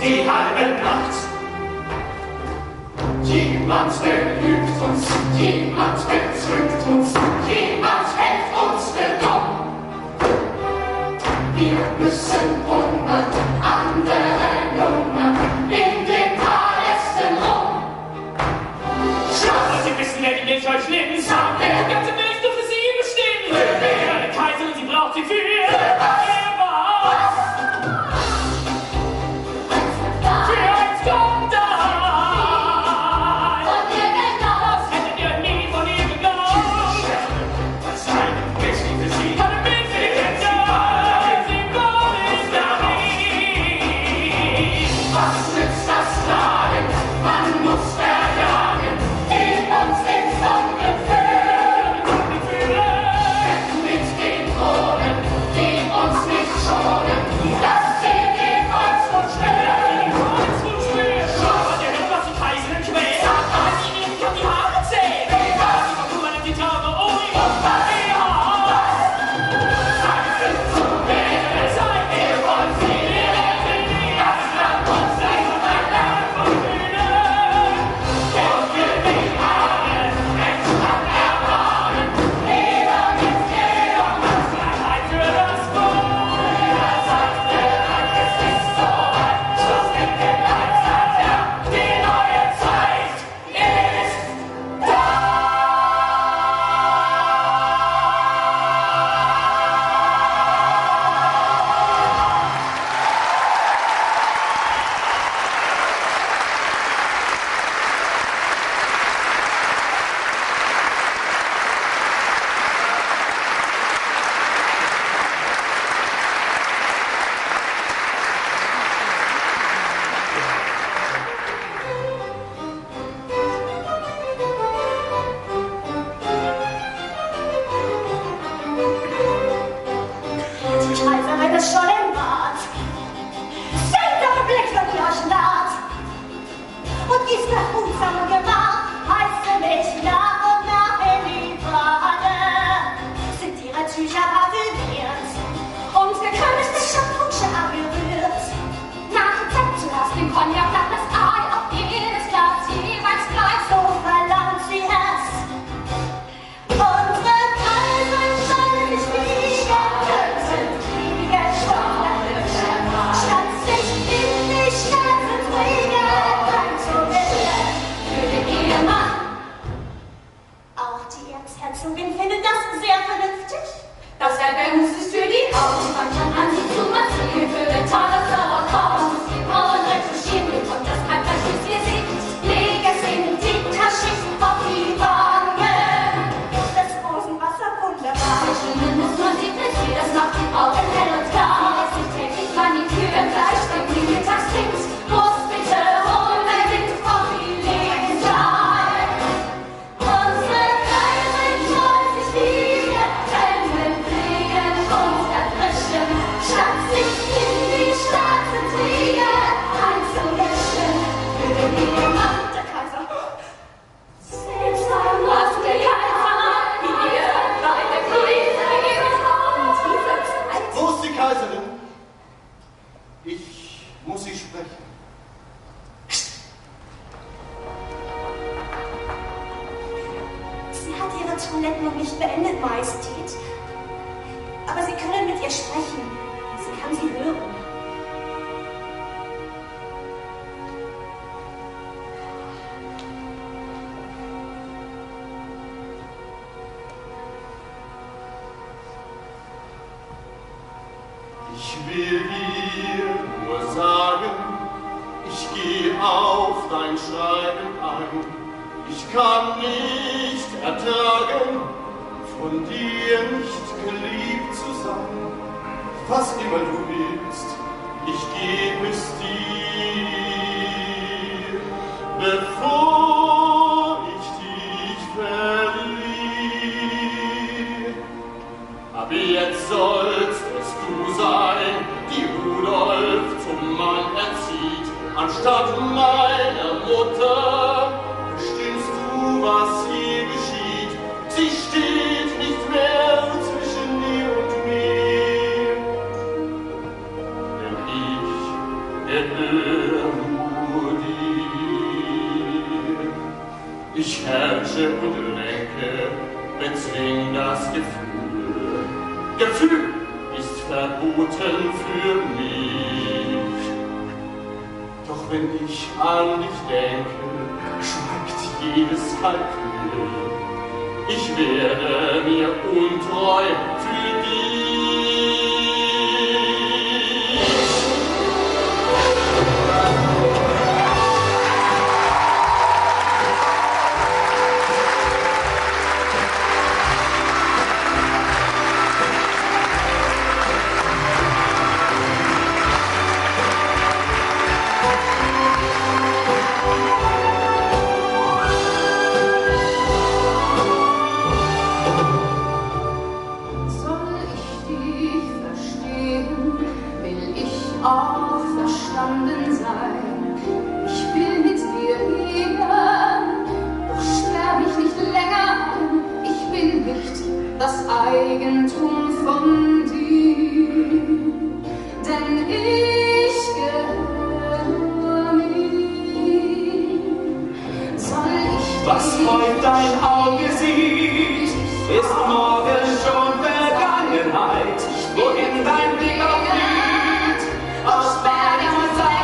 die halbe Nacht. Jemand belügt uns, jemand betrügt uns, jemand hält uns für dumm. Wir müssen hungern, andere lungern in den Palästen rum. Aber Sie wissen, wer die Milch euch nimmt. Die ganze Milch dürfte sie bestimmen. Eine Kaiserin, sie braucht sie für was? Für ein Skandal. Das hättet ihr nie von ihr geglaubt. Was eine Milch für sie. Keine Milch für die Kinder. Sie wollen damit. Was nützt das Klagen? Man muss verjagen, die uns ins Ungefühl. Mit den Drogen, die uns nicht schonen, dass wir den Volksmund spüren. Aber ihr hört, was die Kaiserin quält. Wenn sie ihnen kann die Haare zählen. Sie verkümmern die Tage ohne ihr Haar. Seid zu wählen, Seid wir wollen sie retten, das Land uns nicht verlangt. Und wir die Haare, es kann erwarten, jeder mit jedem was Freiheit für das Volk. es ist so weit, Schluss mit dem Leidenschaft, die neue Zeit ist da. Die Kaiserin ist schon im Bad. Senkt eure Blicke, die euch naht. Und ist behutsam und gemach, heiße Mädchen nach und nach in die Wanne. Sind ihre Tücher parfümiert und gekömmelt mit Champagner berührt. Nachgezeigt zuerst den Cognac, dann das Ei auf jedes Glas, jeweils gleich So verlangt sie es. Unsere Kaiserin soll sich wiegen, wiegen, statt sich in die Stadt zu bringen, einzuwickeln für den Ehemann. Auch die Erzherzogin findet das sehr vernünftig. Das Ergebnis ist für die Augen, man kann an sie zu massieren, für den Tag, das dauert kaum, muss die Frauen retuschieren, bekommt das Kalbfleisch, bis ihr seht, leg es in die Tasche auf die Wangen. Das Rosenwasser wunderbar. Verschwimmen muss man sie frittieren, das macht die Augen hell und klar. Die lässt sich täglich maniküren, gleich wenn sie mittags trinkt, muss bitte unbedingt auf die Legen sein. Unsere Kaiserin soll sich wiegen, bringen und erfrischen, statt sich in die Stadt zu bringen, einzuwischen für den Ehemann. Der Kaiser. Seltsam, was der Kaiser hier bei der Kaiserin und diese Zeit. Wo ist die Kaiserin? Ich muss sie sprechen. Sie hat ihre Toilette noch nicht beendet, Majestät. Aber Sie können mit ihr sprechen. Sie kann Sie hören. Ich will dir nur sagen, ich gehe auf dein Schreiben ein. Ich kann nicht ertragen, von dir nicht geliebt zu sein. Was immer du willst, ich gebe es dir, bevor ich dich verliere. Aber jetzt sollst es du sein, die Rudolf zum Mann erzieht, anstatt meiner Mutter. Bestimmst du, was hier geschieht? Sie steht nicht mehr zwischen dir und mir. Denn ich, der Ich herrsche und lenke, bezwing das Gefühl. Gefühl ist verboten für mich. Doch wenn ich an dich denke, schweigt jedes Kalkül. Ich werde mir untreu für dich. Das Eigentum von dir, denn ich gehöre mir. Soll ich was heute dein Auge sieht, ist morgen schon Vergangenheit. Wohin dein Blick auch führt, aus Bergen und Seiten.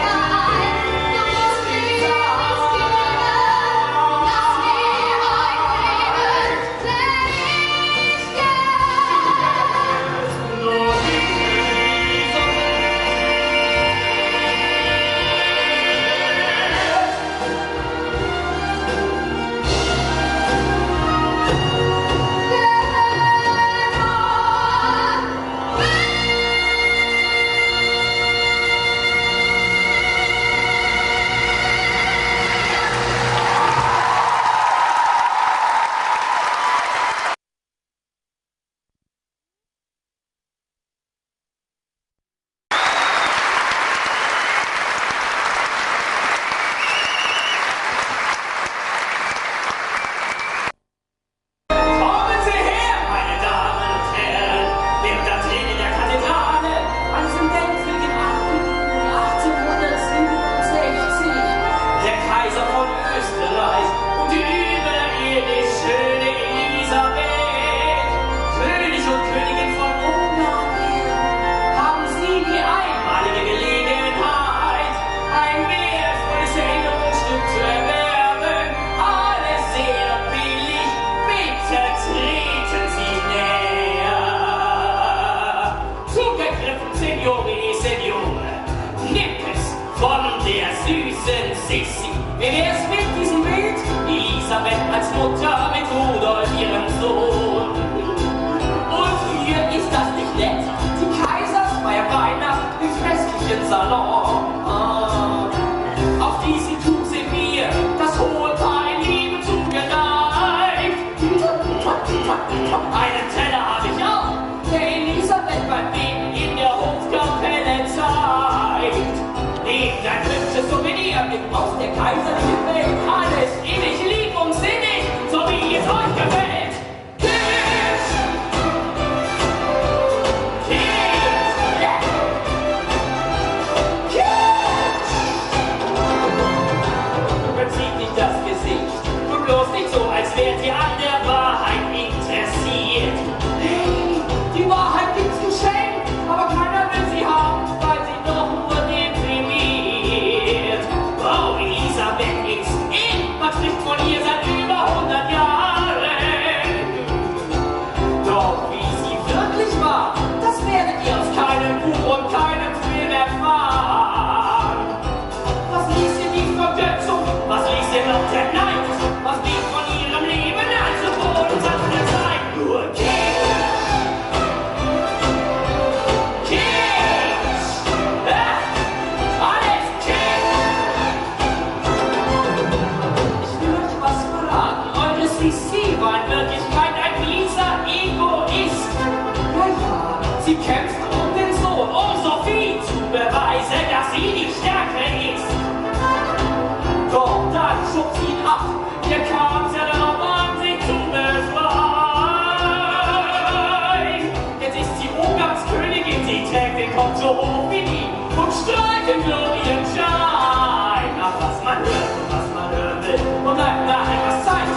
Und bleibt da etwas Zeit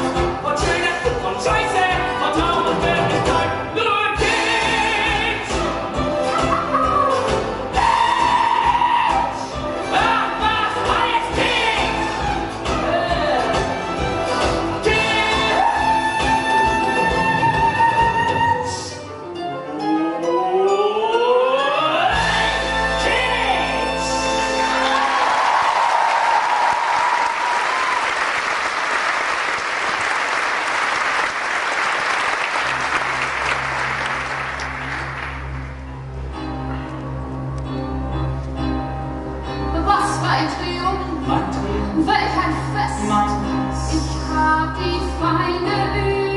die Feinde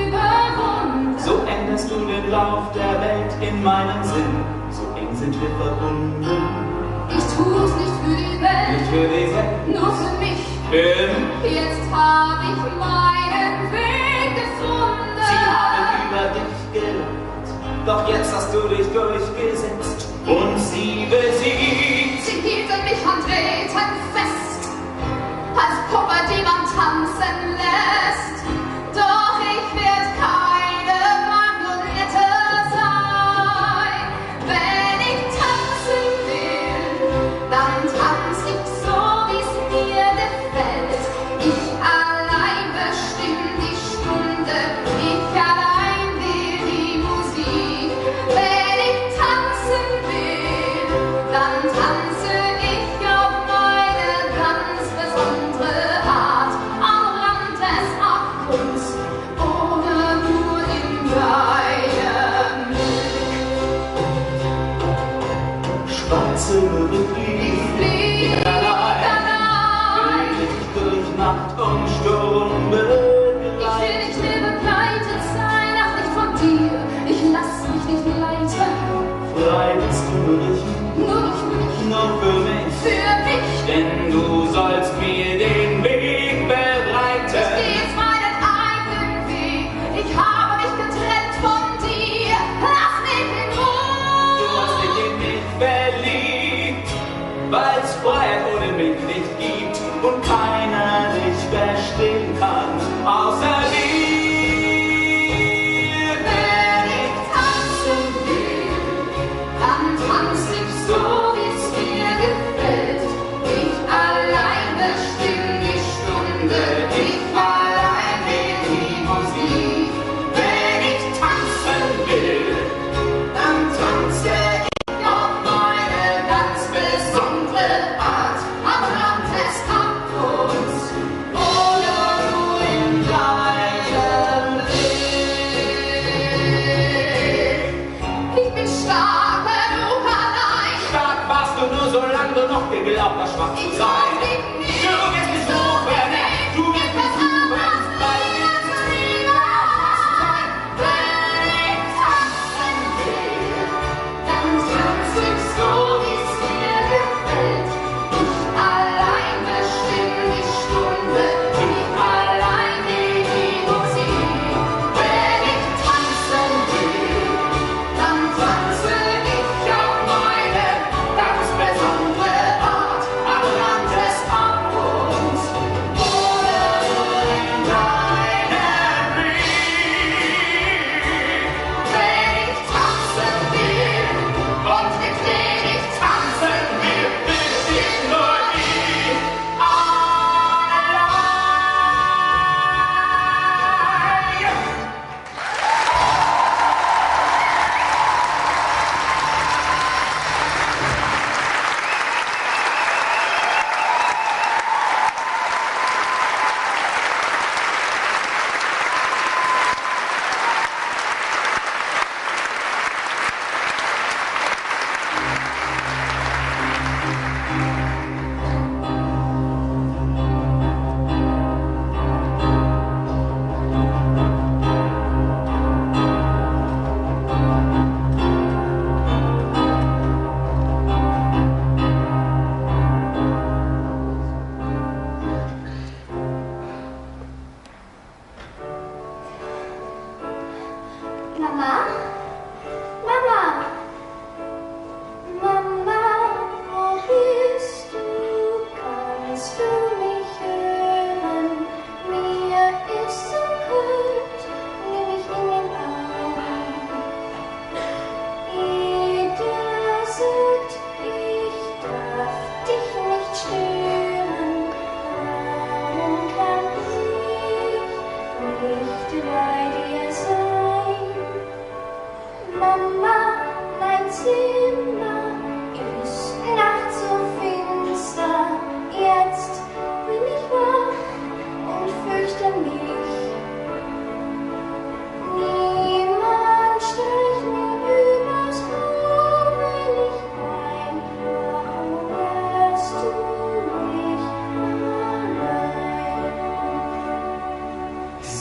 überwunden. So änderst du den Lauf der Welt in meinem Sinn. So eng sind wir verbunden. Ich tu's nicht für die Welt, Nicht für die Welt, nur für mich. Jetzt hab ich meinen Weg gefunden. Sie haben über dich gelacht, doch jetzt hast du dich durchgesetzt und sie besiegt. Sie hielten mich an Drähten fest, als Puppe, die man tanzen lässt. Doch ich werd keine Marionette sein. Wenn ich tanzen will, dann tanz ich so, wie's mir gefällt. Ich allein bestimm die Stunde, ich allein will die Musik. Wenn ich tanzen will, dann tanze ich auf meine ganz besondere Art, am Rand des Abgrunds oder nur in deinem Blick. Schwarze Möwen fliegen allein, will ich durch Nacht und Sturm Ich will nicht mehr begleitet sein, ach nicht von dir, ich lass mich nicht leiten. Frei bist du durch Nur durch mich, nur für mich, für mich. denn du sollst mir den Weg bereiten. Ich geh jetzt meinen eigenen Weg, ich habe mich getrennt von dir, lass mich in Du hast Ruhe. dich in mich verliebt, weil's Freiheit ohne mich nicht gibt und keiner dich verstehen kann, außer dir. Wenn ich tanzen will, dann tanz ich so, wie's mir gefällt. Ich allein bestimm die Stunde, ich allein will die Musik. Wenn ich tanzen will, Dann tanze ich auf meine ganz besondere Art, am Rand des Abgrunds oder nur in deinem Blick. Ich bin stark genug allein. stark warst du nur, solange du noch geglaubt hast, schwach zu Ich sein. brauch dich nicht. Du wirst mich suchen, du wirst mich suchen.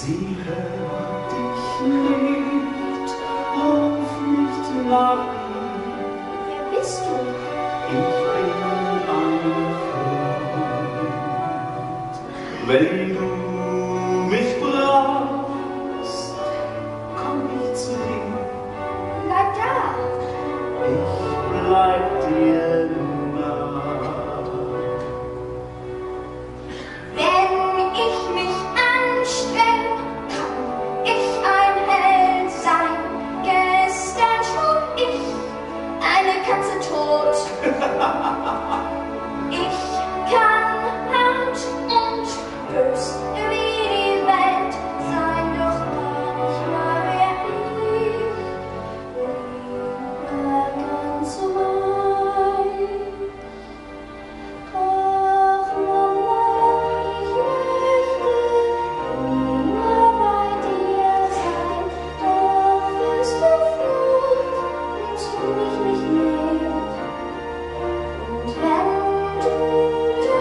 Sie hört dich nicht auf nicht warten. Wer bist du? Ich bin ein Freund. Wenn du mich brauchst, komm ich zu dir. Bleib da. Ich bleib dir nah. Wenn ich mich anstreng, kann ich ein Held sein. Gestern schlug ich eine Katze tot. Ich kann hart und bös wie die Welt sein, doch manchmal wär ich lieber ganz allein. Ach, Mama, ich möchte immer bei dir sein, doch wirst du froh, nimmst du mich nicht mehr. Und wenn du da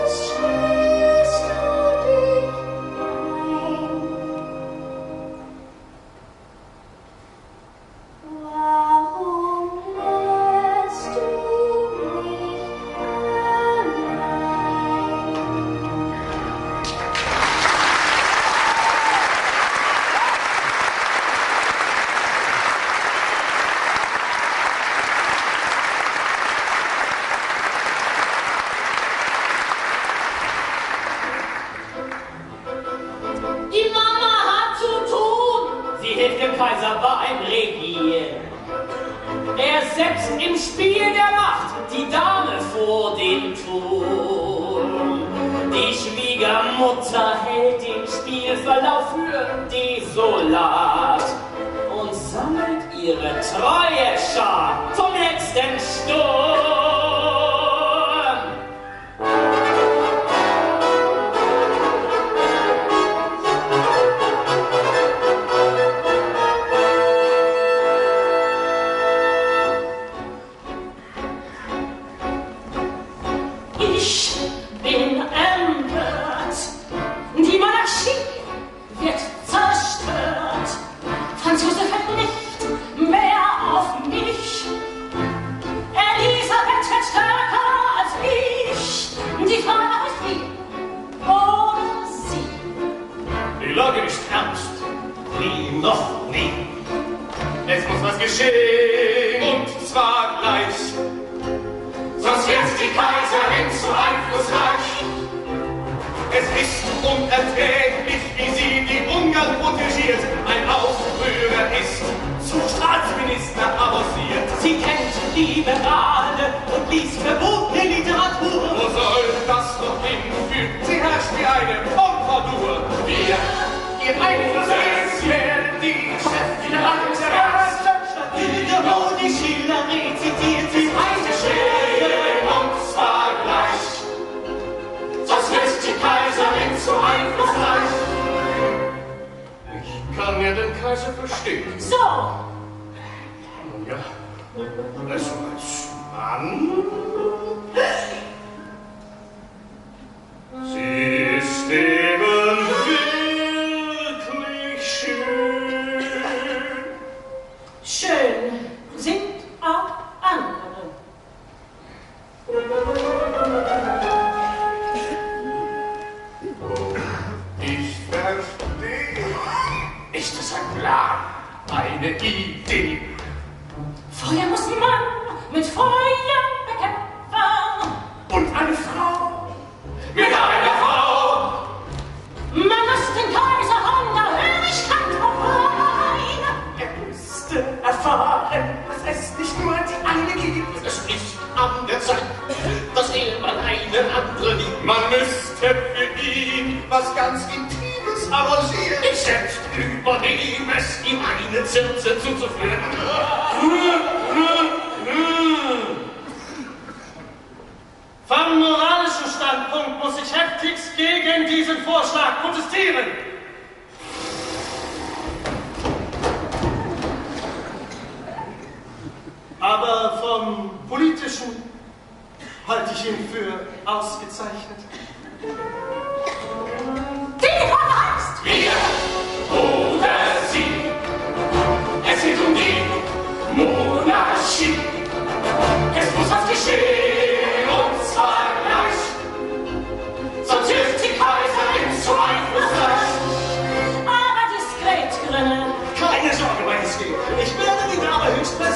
bist, schließt du dich ein. Warum lässt du mich allein? Die Mama hat zu tun. Sie hilft dem Kaiser beim Regieren. Er setzt im Spiel der Macht die Dame vor den Turm. Die Schwiegermutter hält den Spielverlauf für desolat und sammelt ihre treue Schar zum letzten Sturm. Ich bin empört. Die Monarchie wird zerstört. Franzose hört nicht mehr auf mich. Elisabeth wird stärker als ich. Die Frage ist wie oder sie. Die Lage ist ernst. Nie noch nie. Es muss was geschehen. Und zwar gleich. Sonst wird die Kaiserin zu einflussreich. Es ist unerträglich, wie sie die Ungarn protegiert. Ein Aufrührer ist zum Staatsminister avanciert. Sie kennt Liberale und liest verbotene Literatur. Wo soll das noch hinführen? Sie herrscht wie eine Pompadour. Wir, ihr Einfluss ist, werden die Chefgeneralen zerreißt. Wo die Schüler rezitiert sie Eine Schwere und zwar gleich. Sonst wird die Kaiserin zu einflussreich. Ich kann ja den Kaiser verstehen. So, Nun ja, also als Mann. Sie ist eben wirklich schön. schön sind auch andere. Ich verstehe. Ist es ein Plan? Eine Idee? Feuer muss man mit Feuer bekämpfen. Und eine Frau? Mit einer Frau? Man muss den Kaiser von der Höflichkeit befreien. Er müsste erfahren, dass es nicht nur die eine gibt. Es ist an der Zeit, dass er mal eine andere liebt. Man müsste für ihn was ganz Intimes arrangieren. Ich selbst übernehme es, ihm eine Zirze zuzuführen. Vom moralischen Standpunkt muss ich heftigst gegen diesen Vorschlag protestieren. Aber vom politischen halte ich ihn für ausgezeichnet. Die verheißt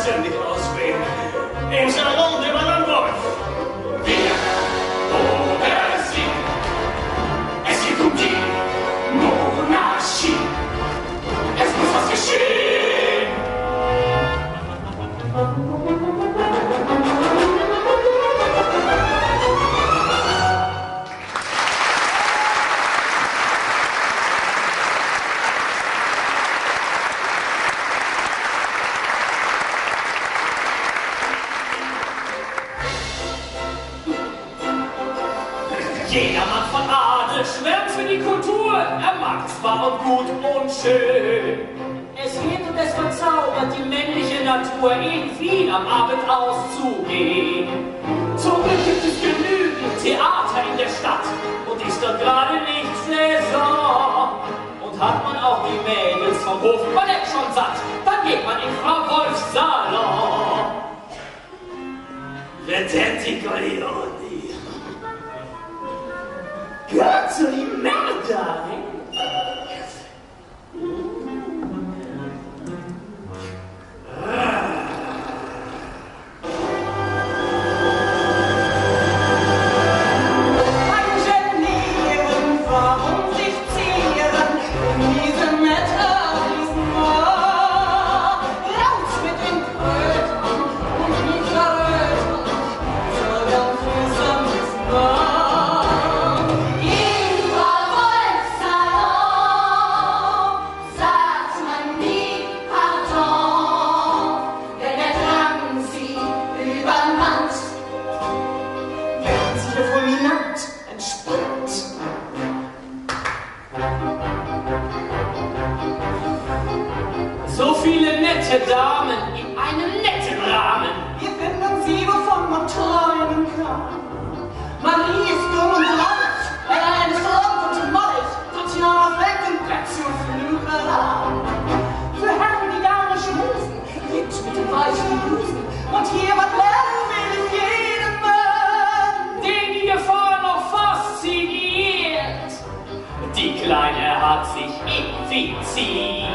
persönlich auswählen. Im Salon de Madame Wolf. Wir oder sie. Es geht um die Monarchie. Es muss was geschehen. Jedermann von Adel schwärmt für die Kultur. Er mag zwar und gut und schön. Es geht und es verzaubert die männliche Natur, in Wien am Abend auszugehen. Zum Glück gibt es genügend Theater in der Stadt und ist dort gerade nicht Saison. Und hat man auch die Mädels vom Hofballett schon satt, dann geht man in Frau Wolfs Salon. Vedenti Corleone. Cazzo di merda! So viele nette Damen in einem netten Rahmen. Wir finden sie, wovon man träumen kann. Marie ist dumm und reich, allein ist rund und mollig, Tatjana fängt im Brett zur Flügelei. Für Herren, die gar nicht schmusen, lebt mit dem weichen Busen. Und hier was lernen will in jedem Mann, Den die Gefahr noch fasziniert. Die Kleine hat sich infiziert.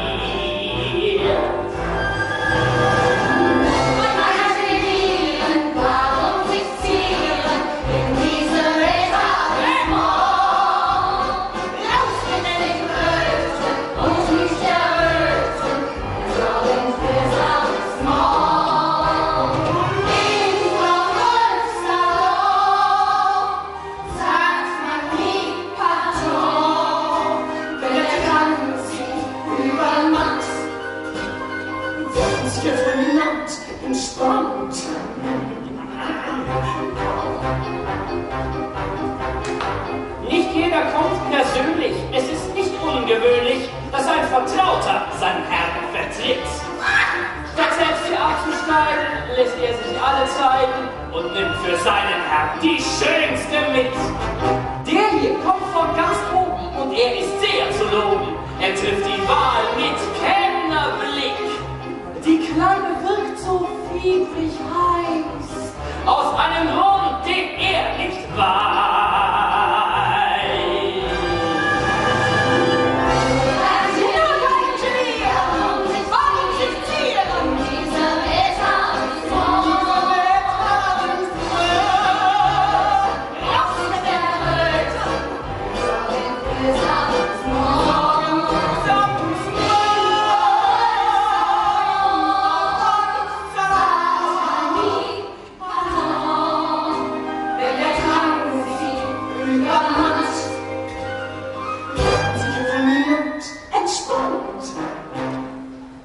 Nicht jeder kommt persönlich. Es ist nicht ungewöhnlich, dass ein Vertrauter seinen Herrn vertritt. Statt selbst hier abzusteigen, lässt er sich alle zeigen und nimmt für seinen Herrn die schönste mit. Der hier kommt von ganz oben und er ist sehr zu loben. Er trifft die Wahl mit Kennerblick. Die Kleine wirkt so fiebrig heiß, aus einem Grund, den er nicht weiß.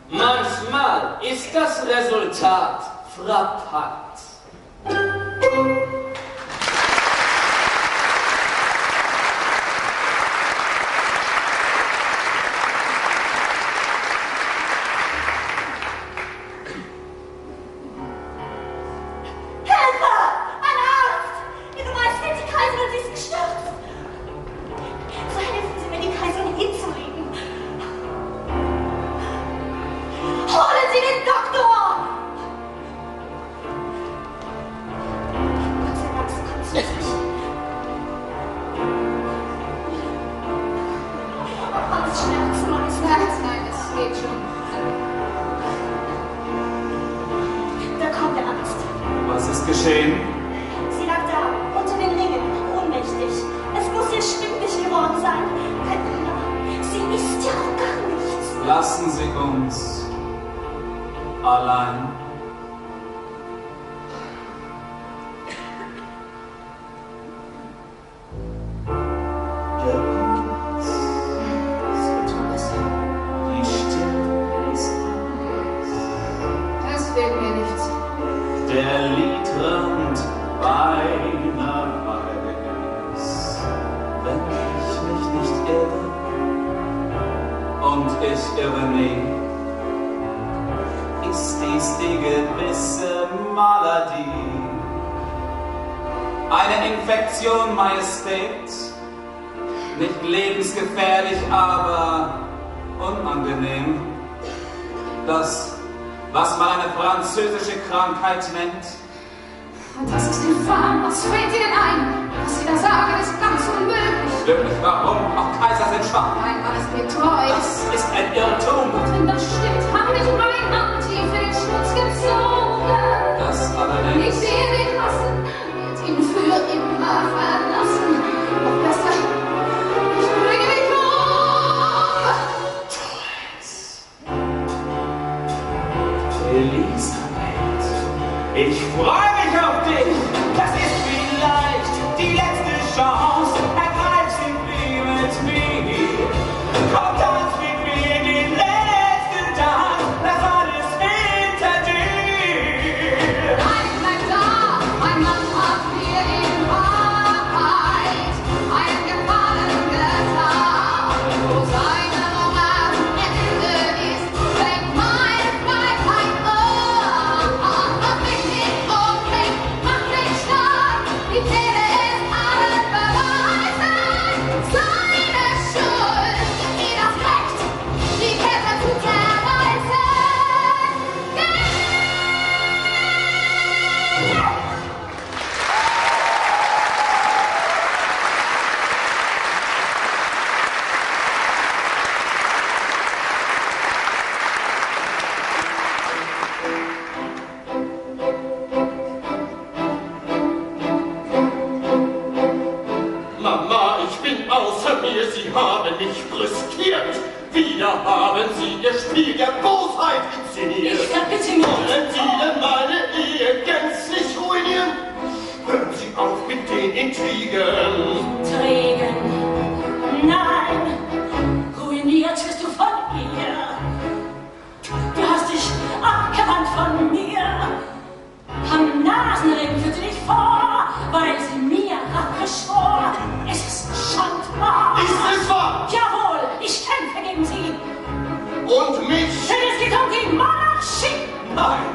Manchmal ist das Resultat frappant. geschehen? Sie lag da, unter den Ringen, ohnmächtig. Es muss ihr schwindlig geworden sein. Katharina, sie ist ja auch gar nichts. Lassen Sie uns allein. Der Liedrand beinahe weiß, wenn ich mich nicht irre, und ich irre nie, ist dies die gewisse Maladie. Eine Infektion, Majestät, nicht lebensgefährlich, aber unangenehm. Das, was man eine französische Krankheit nennt. Das ist infam. Was fällt Ihnen ein? Was Sie da sagen, ist ganz unmöglich. Wirklich, warum? Auch Kaiser sind schwach. Mein Mann ist mir treu. Das ist ein Irrtum. Und wenn das stimmt, habe ich mein Hand tief in den Schmutz gezogen. Das allerdings. Ich sehe den Hassen, wird ihn für immer verlassen. Noch besser, ich bringe dich um. Elisabeth, ich freue mich auf dich. Das ist vielleicht die letzte Chance. Ergreif sie wie mit mir. Komm, tanz mit mir den letzten Tag. Lass alles hinter dir. Nein, bleib da. Mein Mann hat mir in Wahrheit einen Gefallen getan. Wo seine Nummer am Ende ist, fängt meine Freiheit an. Mach mich nicht unbedingt, mach mich stark. Die Zähne ist allen beweisen. Seine Schuld, die das Recht, die Kette zu zerreißen. Mama, ich bin außer mir, Sie haben mich brüskiert. Wieder haben Sie Ihr Spiel der Bosheit inszeniert. Ich verbitte mir. Wollen Sie denn meine Ehe gänzlich ruinieren? Hören Sie auf mit den Intrigen. Trägen. Nein, ruiniert wirst du von ihr. Du hast dich abgewandt von mir. Am Nasenring führte dich vor, weil sie mir Rache schwor. Es ist schandbar. Ist es wahr? Jawohl, ich kämpfe gegen sie. Und mich? Denn es geht um die Monarchie. Nein,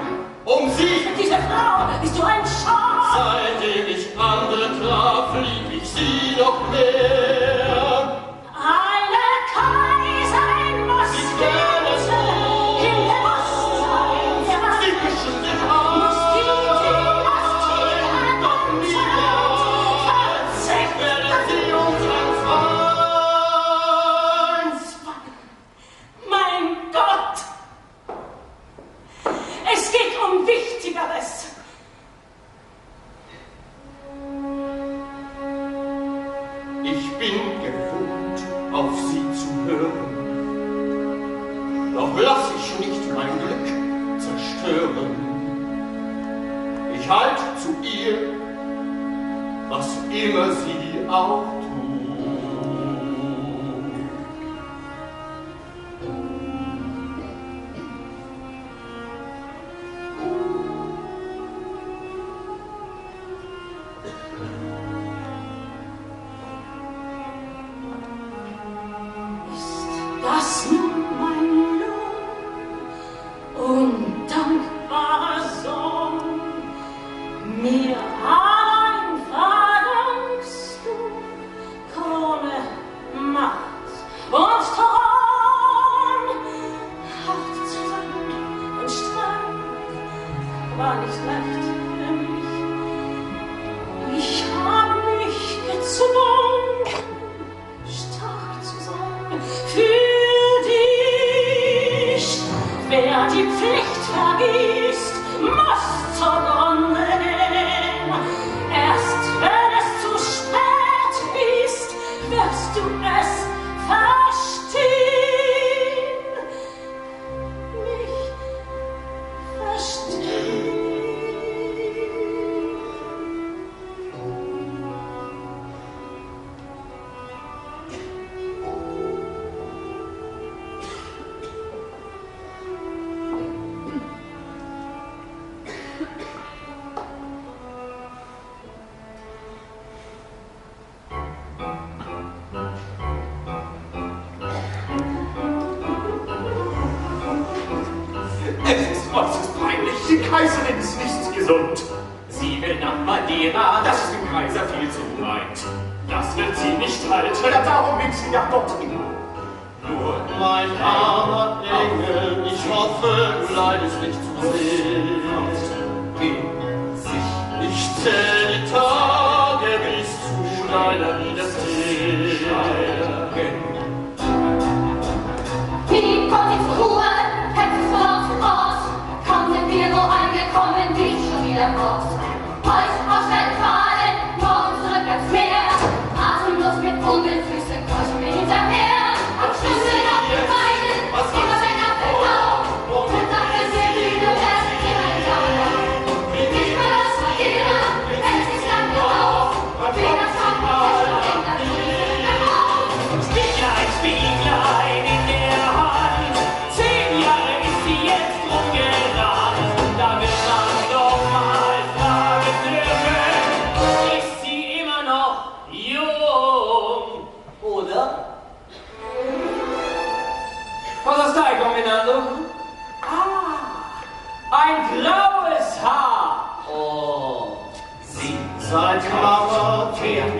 um Sie. Für diese Frau bist du ein Schar. Seitdem ich andere traf, lieb ich Sie noch mehr. Eine Kaiserin muss Ich werde so. in der Brust Sie mischen sich an. muss die Dynastie Doch niemals werden Sie uns entfallen. Mein Gott! Es geht um Wichtigeres. Ich bin gewohnt, auf Sie zu hören. Doch lass ich nicht mein Glück zerstören. Ich halt zu ihr, was immer sie auch tut. Das nun mein Lohn, undankbarer Sohn, mir allein verdankst du Krone, Macht und Thron. Hart zu sein und Streit war nicht leicht für mich. Ich hab mich gezwungen, stark zu sein für dich. Wer die Pflicht vergisst, muss zugrunde gehen. es verstehen. Mich verstehen. Es ist äußerst peinlich. Die Kaiserin ist nicht gesund. Sie will nach Madeira. Das ist dem Kaiser viel zu weit. Das wird sie nicht halten. Ja, darum will sie ja dorthin. Nur Mein armer Engel, ich hoffe, du leidest nicht zu sehr. Ich zähl die Tage bis zu deiner Wiederkehr. Die Konditur, Hände raus, raus. Kaum sind wir so angekommen, liegt schon wieder raus. Heute auf Feldfahnen, morgen zurück ans Meer. Atemlos mit Umweltfüßen kreuchen wir hinterher. Am Schlüssel auf den Beinen, immer wenn er fällt auf. Und dann ist der Lüge, wer sich immer glaubt. Nicht mehr das Madeira, wenn es nicht lange auf. Wie das Hauptfest und in der Lüge auf. Spieglein, Spieglein in der Hand. 10 Jahre ist sie jetzt rumgerannt. Da wird man doch mal fragen dürfen, ist sie immer noch jung? Oder? Was ist dein Kombinando? Ein graues Haar. Oh. Sie seit Mauer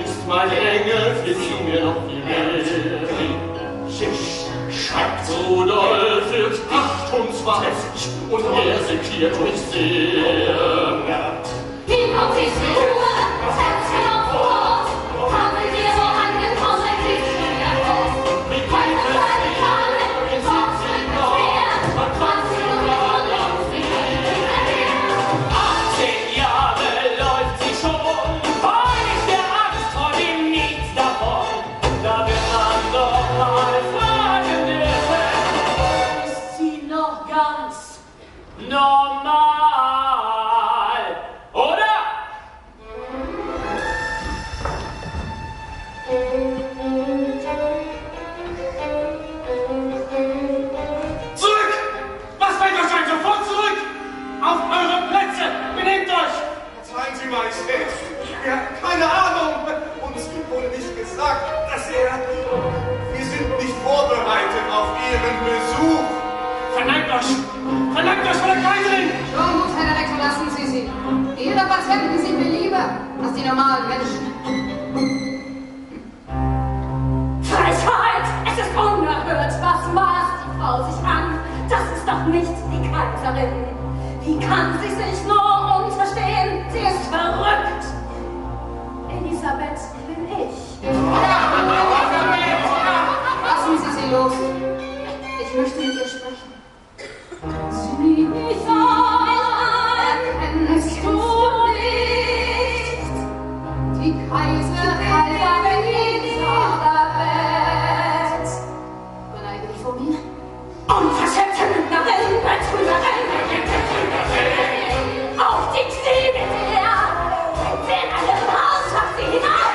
ist mein Engel, flitzt du mir noch die Welt. Schreibt Rudolf, wird dicht und zwar heftig, und er sekiert mich sehr. Wie kommt sie zur Ruhe? Setzt sie noch voraus? Haben wir so angekommen, liegt schon wieder raus. Keine kleine Plane, kommt zurück ins Meer. Und 20 Minuten und sie geht hinterher. 18 Jahre läuft sie schon. Weiß der Angst vor dem Nichts davon. Da wird man doch mal fragen dürfen, ist sie noch ganz normal? Oder? Zurück! Was fällt euch ein? Sofort zurück! Auf eure Plätze! Benehmt euch! Verzeihen Sie, Majestät. Wir hatten keine Ahnung. Uns wurde nicht gesagt, dass er... Wir sind nicht vorbereitet auf Ihren Besuch. Verneigt euch! Verneigt euch von der Kaiserin! Schon gut, Herr Direktor, lassen Sie sie. Ihre Patienten sind mir lieber als die normalen Menschen. Frechheit! Es ist unerhört! Was maßt die Frau sich an? Das ist doch nicht die Kaiserin. Wie kann sie sich nur unterstehen? Sie ist verrückt. Elisabeth bin ich. Lassen Sie sie los. Ich möchte mit ihr sprechen. Sieh mich an, kennst du nicht Die Kaiserin Elisabeth. Beneige dich vor mir. unverschämte Lügnerin, Betrügerin? Auf die Knie mit ihr! In einem Haus schafft sie hinaus!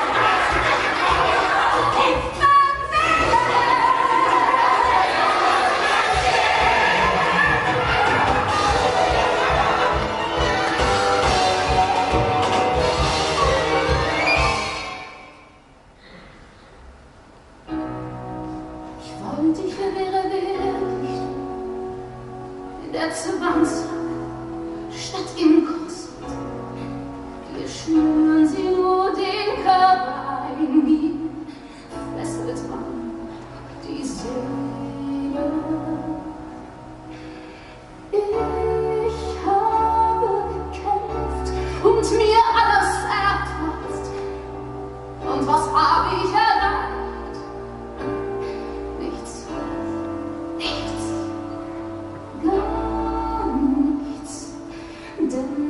Ich wollte, ich wäre wirklich in der Zwangsjacke statt im Korsett. Wir schnüren sie nur den Körper ein, mir fesselt man die Seele. Ich habe gekämpft und mir alles ertrotzt. Und was habe ich erreicht? Nichts. Nichts. Gar nichts. Denn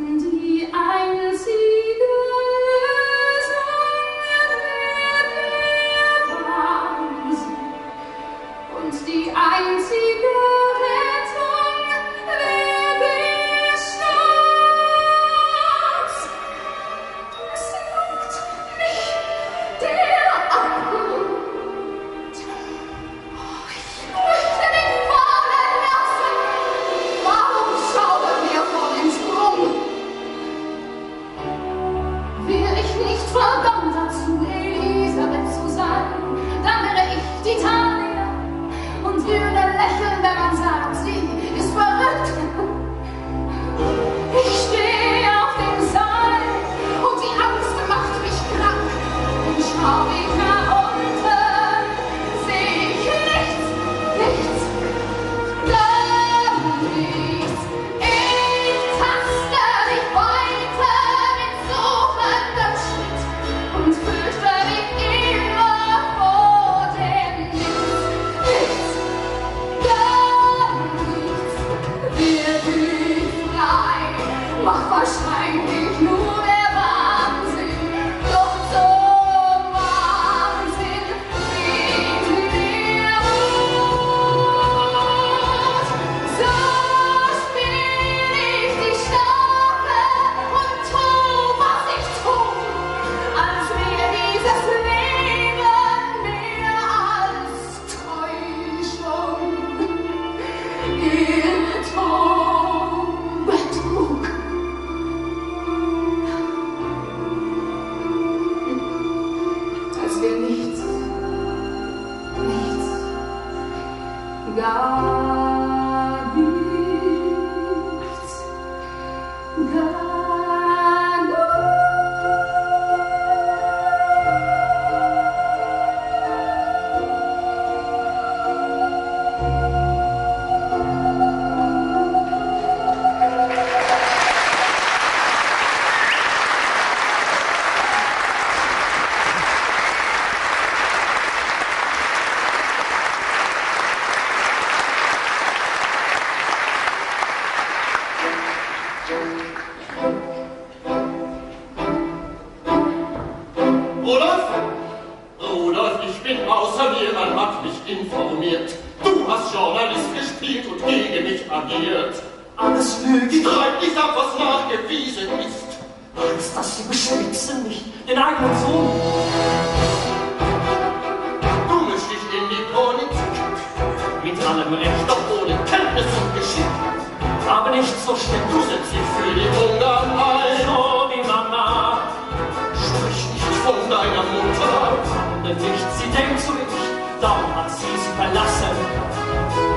gar nichts, gar nichts. Rudolf, ich bin außer mir, man hat mich informiert. Du hast Journalist gespielt und gegen mich agiert. Alles Lüge. Streit nicht ab, was nachgewiesen ist. Angst, dass sie beschützen mich, den eigenen Sohn. Du mischst dich in die Politik. Mit allem Recht, doch ohne Kenntnis und Geschick. Aber nicht so schlimm. Du setzt dich für die Ungarn ein. So wie Mama. Sprich nicht von deiner Mutter. Handelt nicht, sie denkt so wie ich. Darum hat sie verlassen.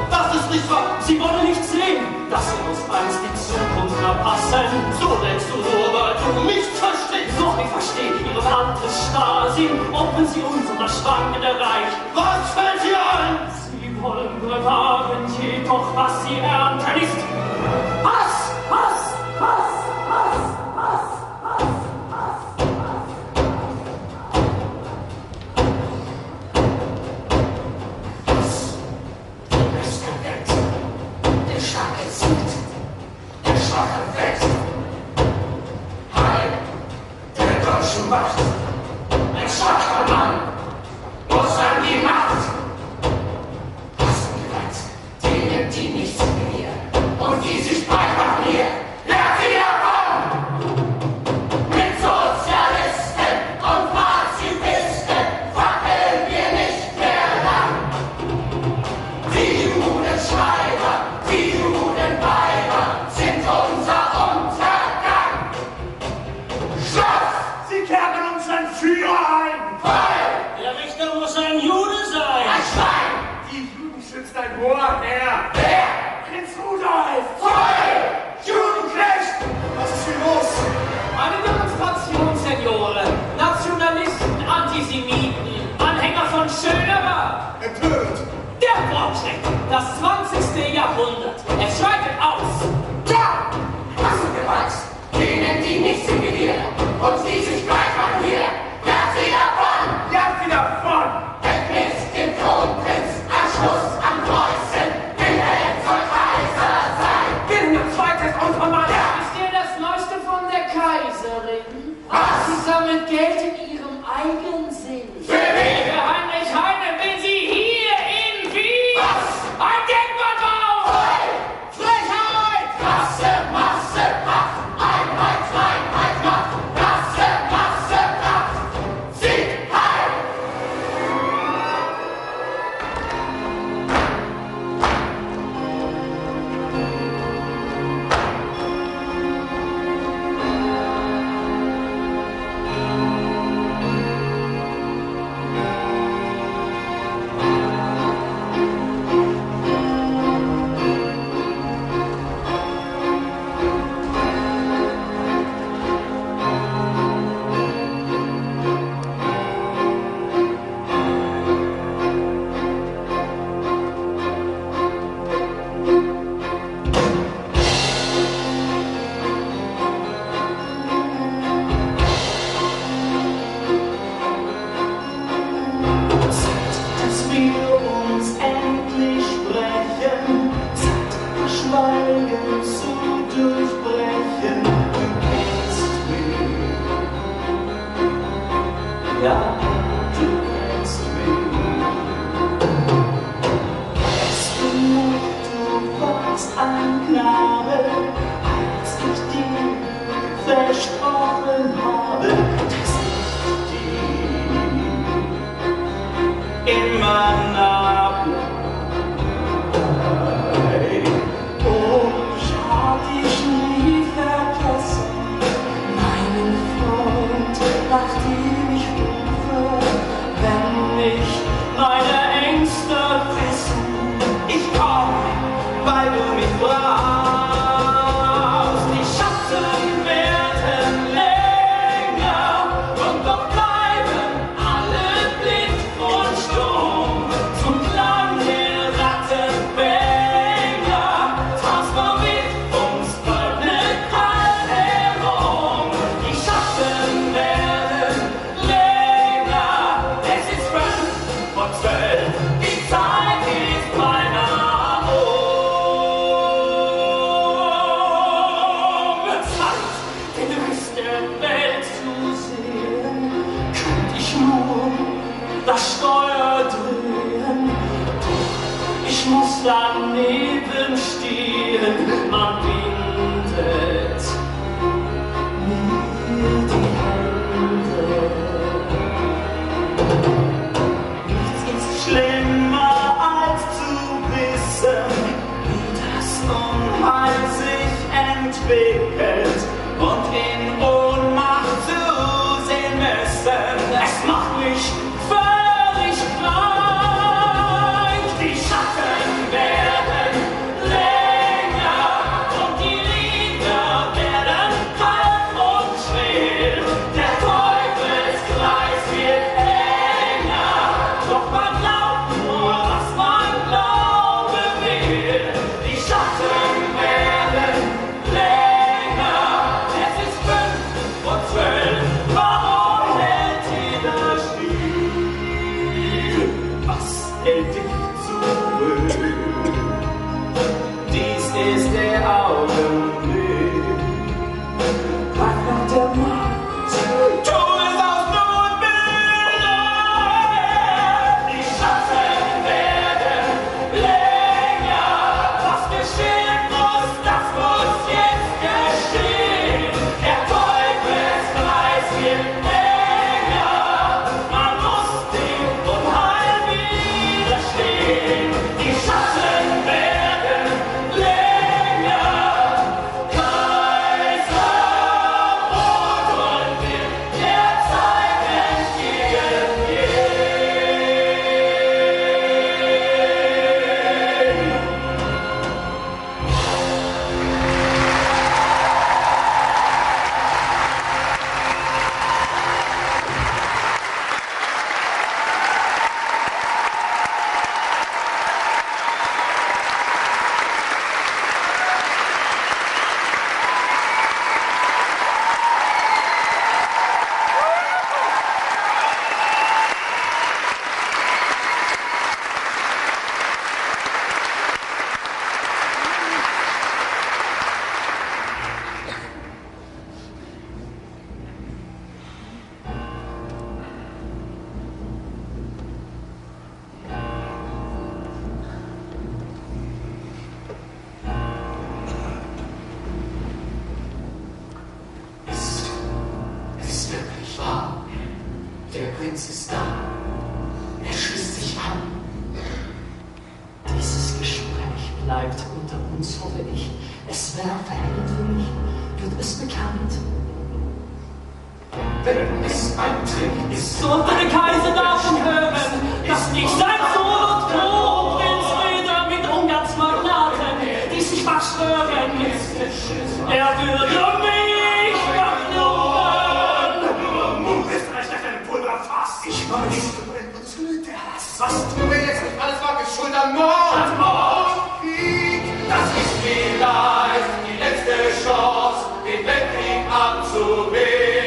Das ist nicht wahr. Sie wolle nicht sehen, dass sie uns einst die Zukunft verpassen. So denkst du nur, weil du mich verstehst. Doch ich verstehe ihre Hand ist starr. Sie opfern sie uns und das schwankende Reich. Was fällt dir ein? Sie wollen bewahren, jedoch was sie ernten ist Hass, Hass, Hass, Hass, Hass, Hass, Hass, Hass. Die Beste wird, der Starke siegt, der Schwache wächst. Heil der deutschen Macht, ein schwacher Mann muss an die Macht. Denen, die nichts mir und die sich weigern mir, lehrt sie davon! Mit Sozialisten und Pazifisten fackeln wir nicht mehr lang. Die Judenschreiber, die Judenweiber sind unser Untergang. Schluss! Sie kehren unseren Führer ein! Voll! Der Richter muss ein Jude sein. Ein Schwein! Die Juden schützt ein hoher Herr! Wer? Prinz Rudolf! Voll! Judenknecht! Was ist hier los? Eine Demonstration, Senioren. Nationalisten, Antisemiten, Anhänger von Schönerer. Empört! Der Fortschritt, das 20. Jahrhundert. Es schreitet aus. Ja! Waffengewalt! Denen, die nichts in mir und die sich weigern hier, lehrt sie davon! Jagt sie davon! Vergisst den Kronprinz, Anschluss am Kreuzen, Wilhelm soll Kaiser sein! Wilhelm II. ist unser Mann. Ist ihr das Neueste von der Kaiserin? Was? Sie sammelt Geld in ihrem Eigensinn. Für wen? Für Heinrich Heine will sie hier in Wien Was? ein Denkmal bauen. Voll! Frechheit! Rasse, Masse, Macht! Einheit, Einheit, Macht! Rasse, Masse, Macht! Sieg, Heil! Dass wir uns endlich sprechen, Zeit das Schweigen zu durchbrechen. Du kennst mich, ja, du kennst mich. Weißt du noch, du warst ein Knabe, als ich dir versprochen habe, dass ich dir immer nah bleib. Oh, ich hab dich nie vergessen, meinen Freund, nach dem ich rufe, wenn mich meine Ängste fressen. Ich daneben stehen, man bindet mir die Hände. Nichts ist schlimmer als zu wissen, wie das Unheil sich entwickelt und in Ohnmacht zu sehen müssen. Es macht mich völlig krank. Die Schatten werden länger und die Lieder werden kalt und schwer. Der Teufelskreis wird enger, doch man glaubt nur, was man glauben will. Die Schatten werden länger, es ist 5 und 12. Warum hält jeder still? Was hält dich zurück? Dies ist der Augenblick. Greif nach der Macht, tu es aus Notwehr. Die Schatten werden länger. Was geschehen muss, das muss jetzt geschehen. Der Teufelskreis wird enger. Man muss dem Unheil widerstehen. Die Schatten werden länger. Kaiser Otto wird der Zeit entgegengehen. Es ist wirklich wahr. Der Prinz ist da. Er schließt sich an. Dieses Gespräch bleibt unter uns, hoffe ich. Es wäre verhältnismäßig, wird es bekannt. Wenn es ein Trick ist, So der Kaiser davon hören, dass ich sein Sohn und Kronprinzreder mit Ungarns Magnaten, die sich verschwören. Er würde mich verfluchen. Österreich nach einem Pulverfass. Ich war nicht gebrannt und es glüht der Hass. Was tun wir jetzt nicht? Alles war Schuld an Mord. Mord, Krieg. Das ist vielleicht die letzte Chance, den Weltkrieg abzuwehren.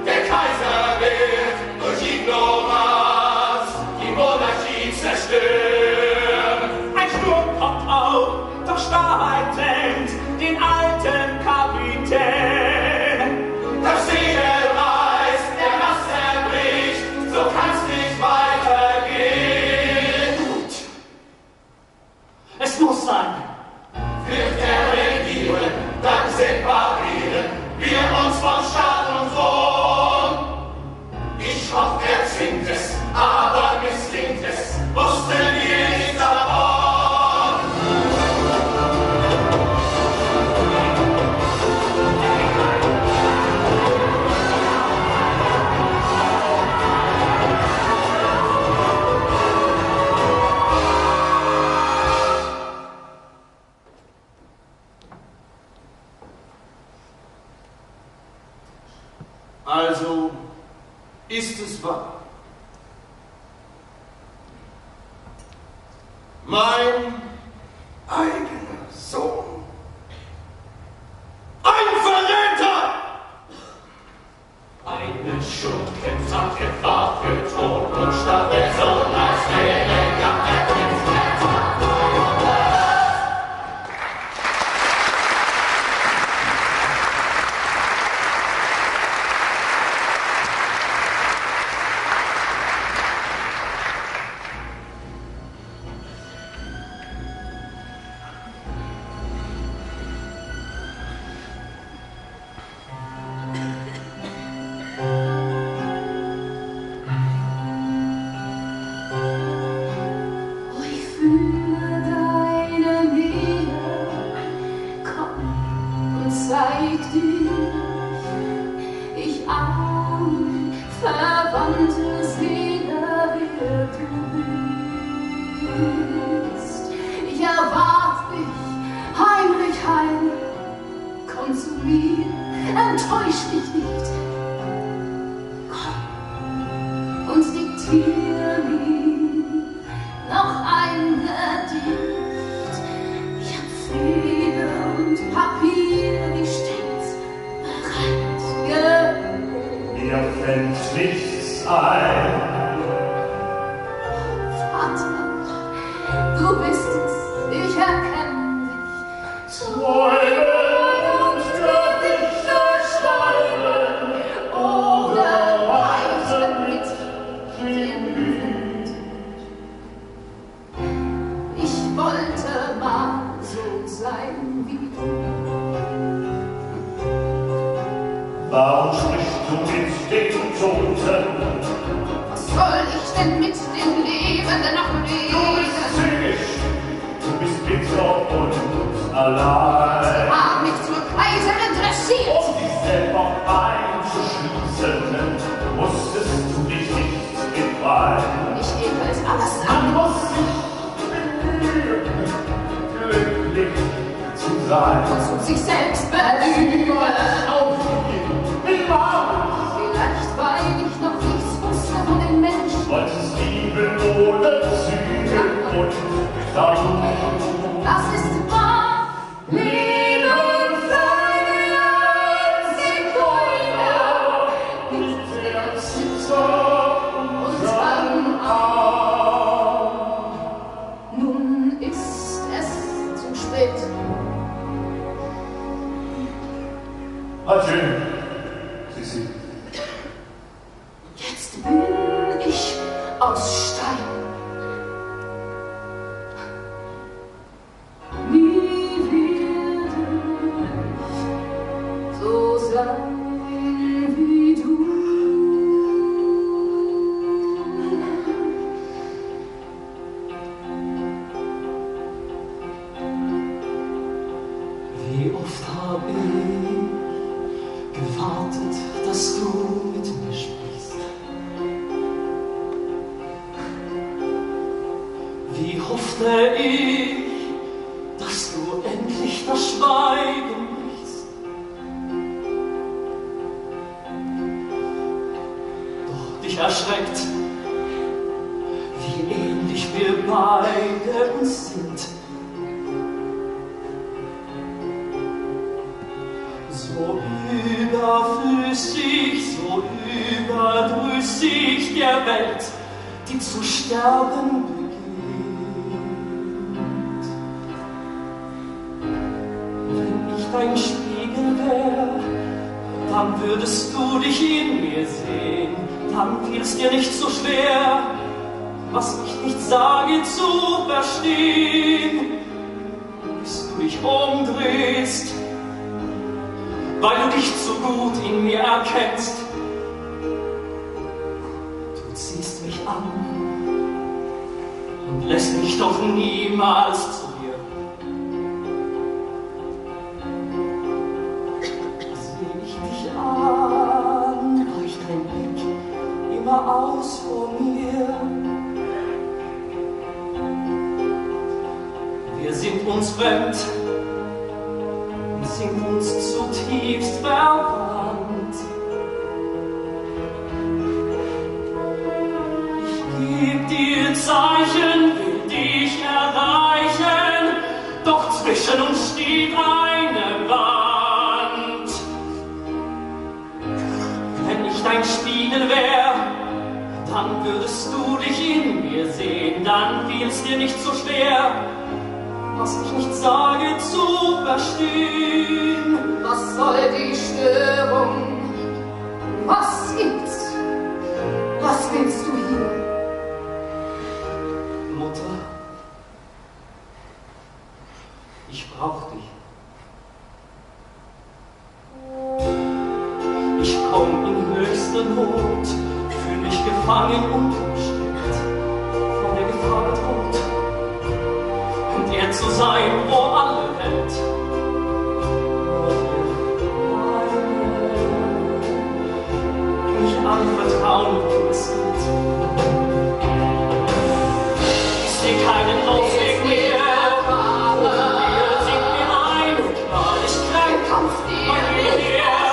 Der Kaiser wird durch Ignoranz die Monarchie zerstören. Ein Sturm kommt auf, doch Starrheit drängt den alten Kapitän. Das Segel reißt, der Mast zerbricht, so kann's nicht weitergehen. Es muss sein. Wird er regieren, dann separieren wir uns von Staat und Thron. Ich hoffe, er zwingt es, aber misslingt es, wussten wir nichts davon. Also ist es wahr. Mein eigener Sohn. Ein Verräter! Einen Schurken hat Gefahr für Tod und statt der Sohn als Regengang der Prinz der Tag. bist. Ich erwarte dich heimlich heim. Komm zu mir, enttäusch dich nicht. Komm und diktiere mir noch ein Gedicht. Ich hab Feder und Papier, wie stets bereit. Mir fällt nichts ein. Vater, du bist es, ich erkenne dich. Träumen und Gedichte schreiben Oder reisen mit dem Wind. Ich wollte mal so sein wie du. Warum sprichst du mit den Toten? Was soll ich denn mit dem Lebenden noch Du bist reden? zynisch, du bist bitter und allein. Hab mich zur Kaiserin dressiert. Um dich selber einzuschließen, musstest du dich nicht befreien. Ich ekel es alles Man an. muss sich bemühen, glücklich zu sein. Und zu sich selbst belügen. Vielleicht, weil ich noch nichts wusste von den Menschen. Wolltest lieben ohne Züge und Gesang. Das ist wahr. Leben seine Zigeuner. Mit der Zither Und dann auch. Nun ist es zu spät. Adieu, Sissi. Jetzt bin ich aus Stein. Nie werde ich so sein wie du. Wie oft habe ich gewartet, dass du mit mir sprichst. Wie hoffte ich, dass du endlich das Schweigen brichst. Doch dich erschreckt, wie ähnlich wir beide uns sind. So überflüssig, so überdrüssig der Welt, die zu sterben beginnt. Wenn ich dein Spiegel wär, dann würdest du dich in mir sehen, dann fiel's dir nicht so schwer, was ich nicht sage zu verstehen, bis du dich umdrehst, weil du dich zu gut in mir erkennst. Du ziehst mich an und lässt mich doch niemals zu dir. Seh ich dich an, weicht dein Blick immer aus vor mir. Wir sind uns fremd, sind uns zutiefst verwandt. Ich geb dir Zeichen, will dich erreichen, doch zwischen uns steht eine Wand. Wenn ich dein Spiegel wär, dann würdest du dich in mir sehen, dann fiel's dir nicht so schwer, was ich nicht sage zu verstehen. Was soll die Störung? Was gibt's? Was willst du hier? Mutter, ich brauch dich. Ich komm in höchste Not, fühl mich gefangen und umstellt, von der Gefahr bedroht, und er zu sein, wo alle Welt mich anvertrauen, wo es geht. Ist sehe keinen Ausweg mehr. Ihr singt mir ein, war ich krank, mein Leben her.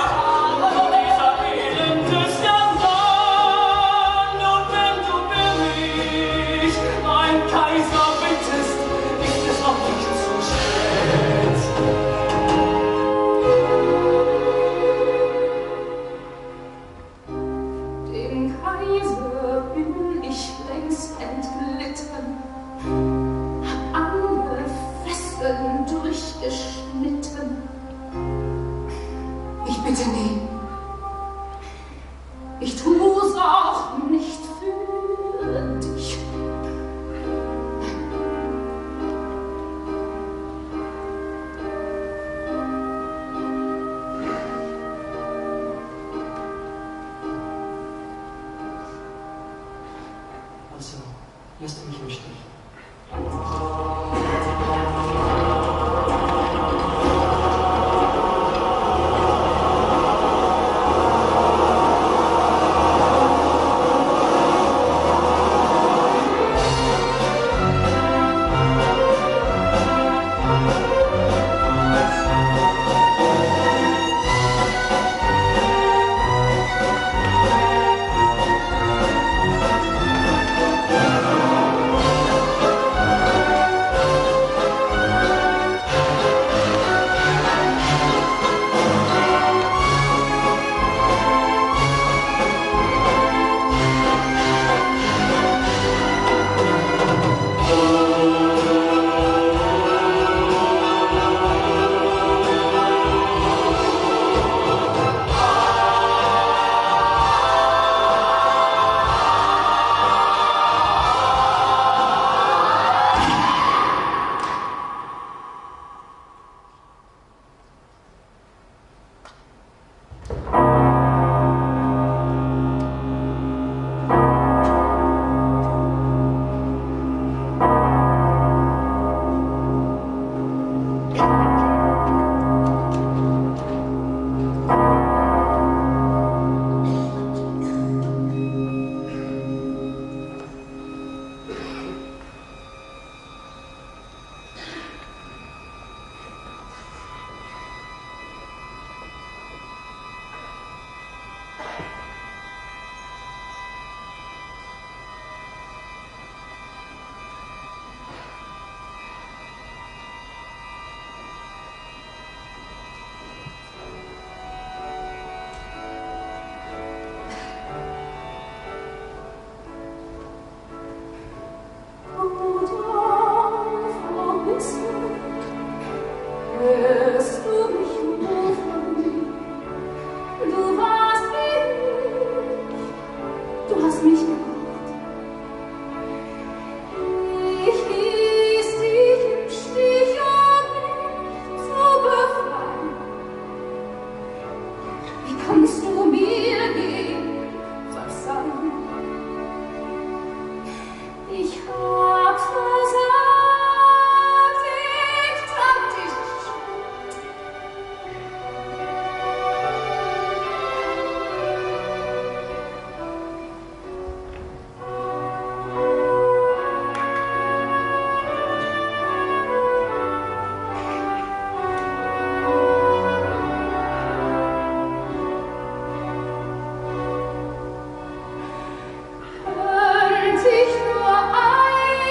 Und von dieser Elend ist ja dann. Und wenn du für mich, mein Kaiser, bittest, ist es noch nicht so spät. Dem Kaiser bin ich längst entglitten, hab alle Fesseln durchgeschnitten. Ich bitte nie, ich tu's auch nicht für dich. Also, lässt du mich im Stich. Hört sich nur ein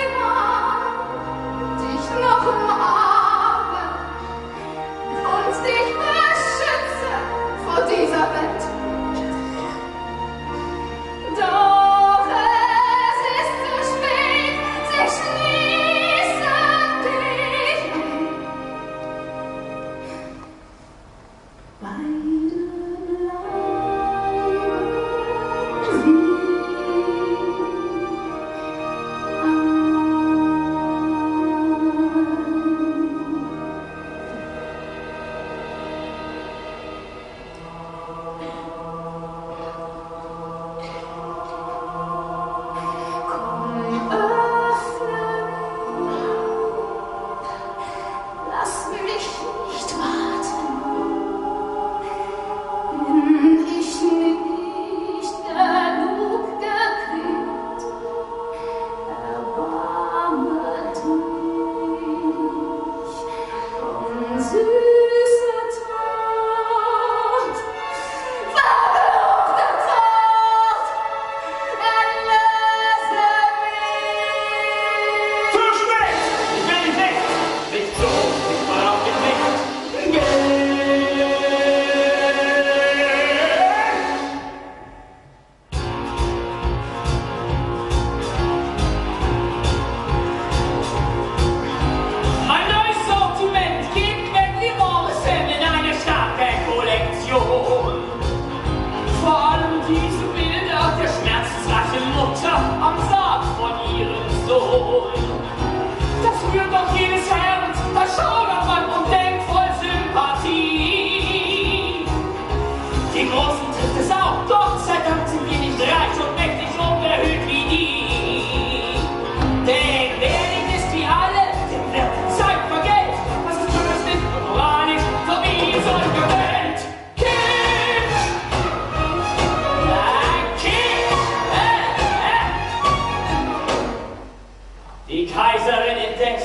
Die Kaiserin indes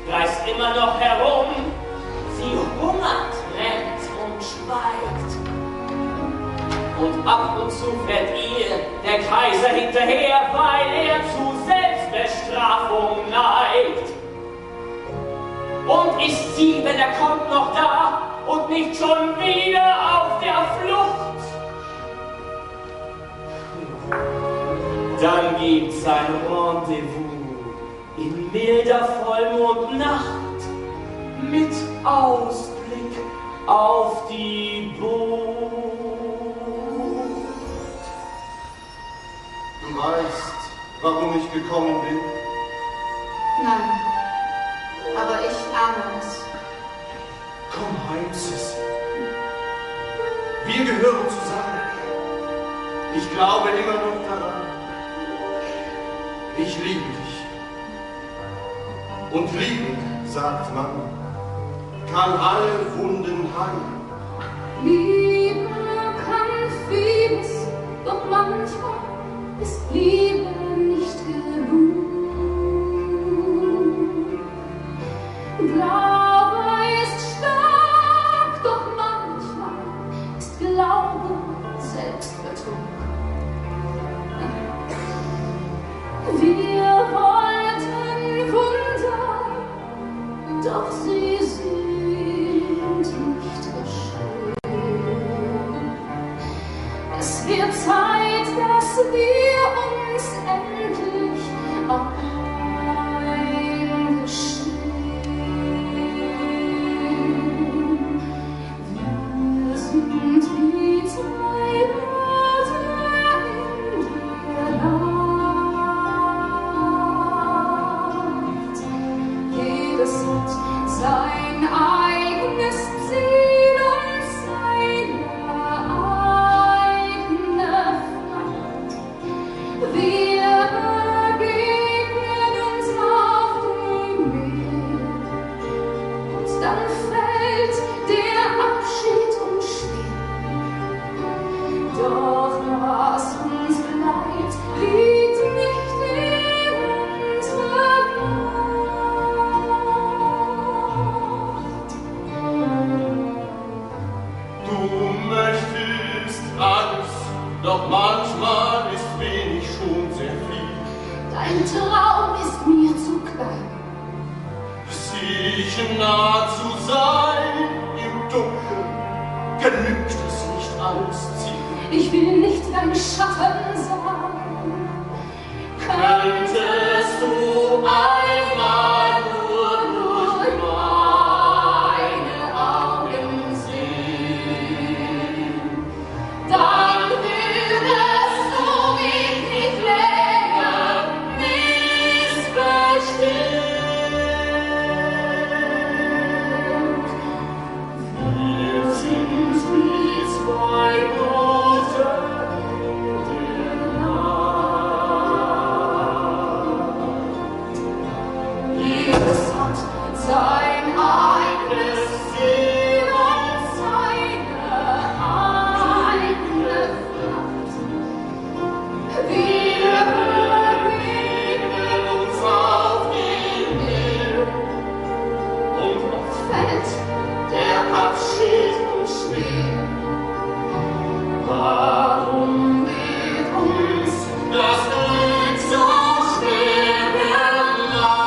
reist immer noch herum. Sie hungert, rennt und schweigt. Und ab und zu fährt ihr der Kaiser hinterher, weil er zu Selbstbestrafung neigt. Und ist sie, wenn er kommt, noch da und nicht schon wieder auf der Flucht? Dann gibt's ein Rendezvous in milder Vollmondnacht mit Ausblick auf die Bucht. Du weißt, warum ich gekommen bin? Nein, aber ich ahne es. Komm heim, Sissy. Wir gehören zusammen. Ich glaube immer noch daran. Ich liebe dich. Und lieben, sagt man, kann alle Wunden heilen. Liebe kann vieles, doch manchmal ist Liebe nicht genug. Glaube ist stark, doch manchmal ist Glaube Selbstbetrug. Wir wollten Wunder, doch sie sind nicht geschehen. Es wird Zeit, dass wir uns endlich eingestehen. Wir sind wie zwei Brüder in der Nacht. Jedes hat sein eigenes Ziel und seine eigene Freiheit. Wir begegnen uns auf dem Meer und dann fällt der Abschied unschwer. Doch was uns bleibt, liegt nicht in unserer Macht. Du möchtest alles, doch manchmal ist wenig schon sehr viel. Dein Traum ist mir zu klein. Sich nah zu sein im Dunkeln, genügt es nicht als Ziel. Ich will nicht dein Schatten sein. Könntest du einmal nur durch meine Augen sehen, Dann würdest du mich nicht länger missverstehen. wir sind wie zwei Rosen in der Nacht. Jedes hat sein eigenes Ziel und seine eigene Kraft. Wir begegnen uns auf dem Meer und oft fällt der Abschied unschwer. Warum wird uns das Glück so schwer gemacht?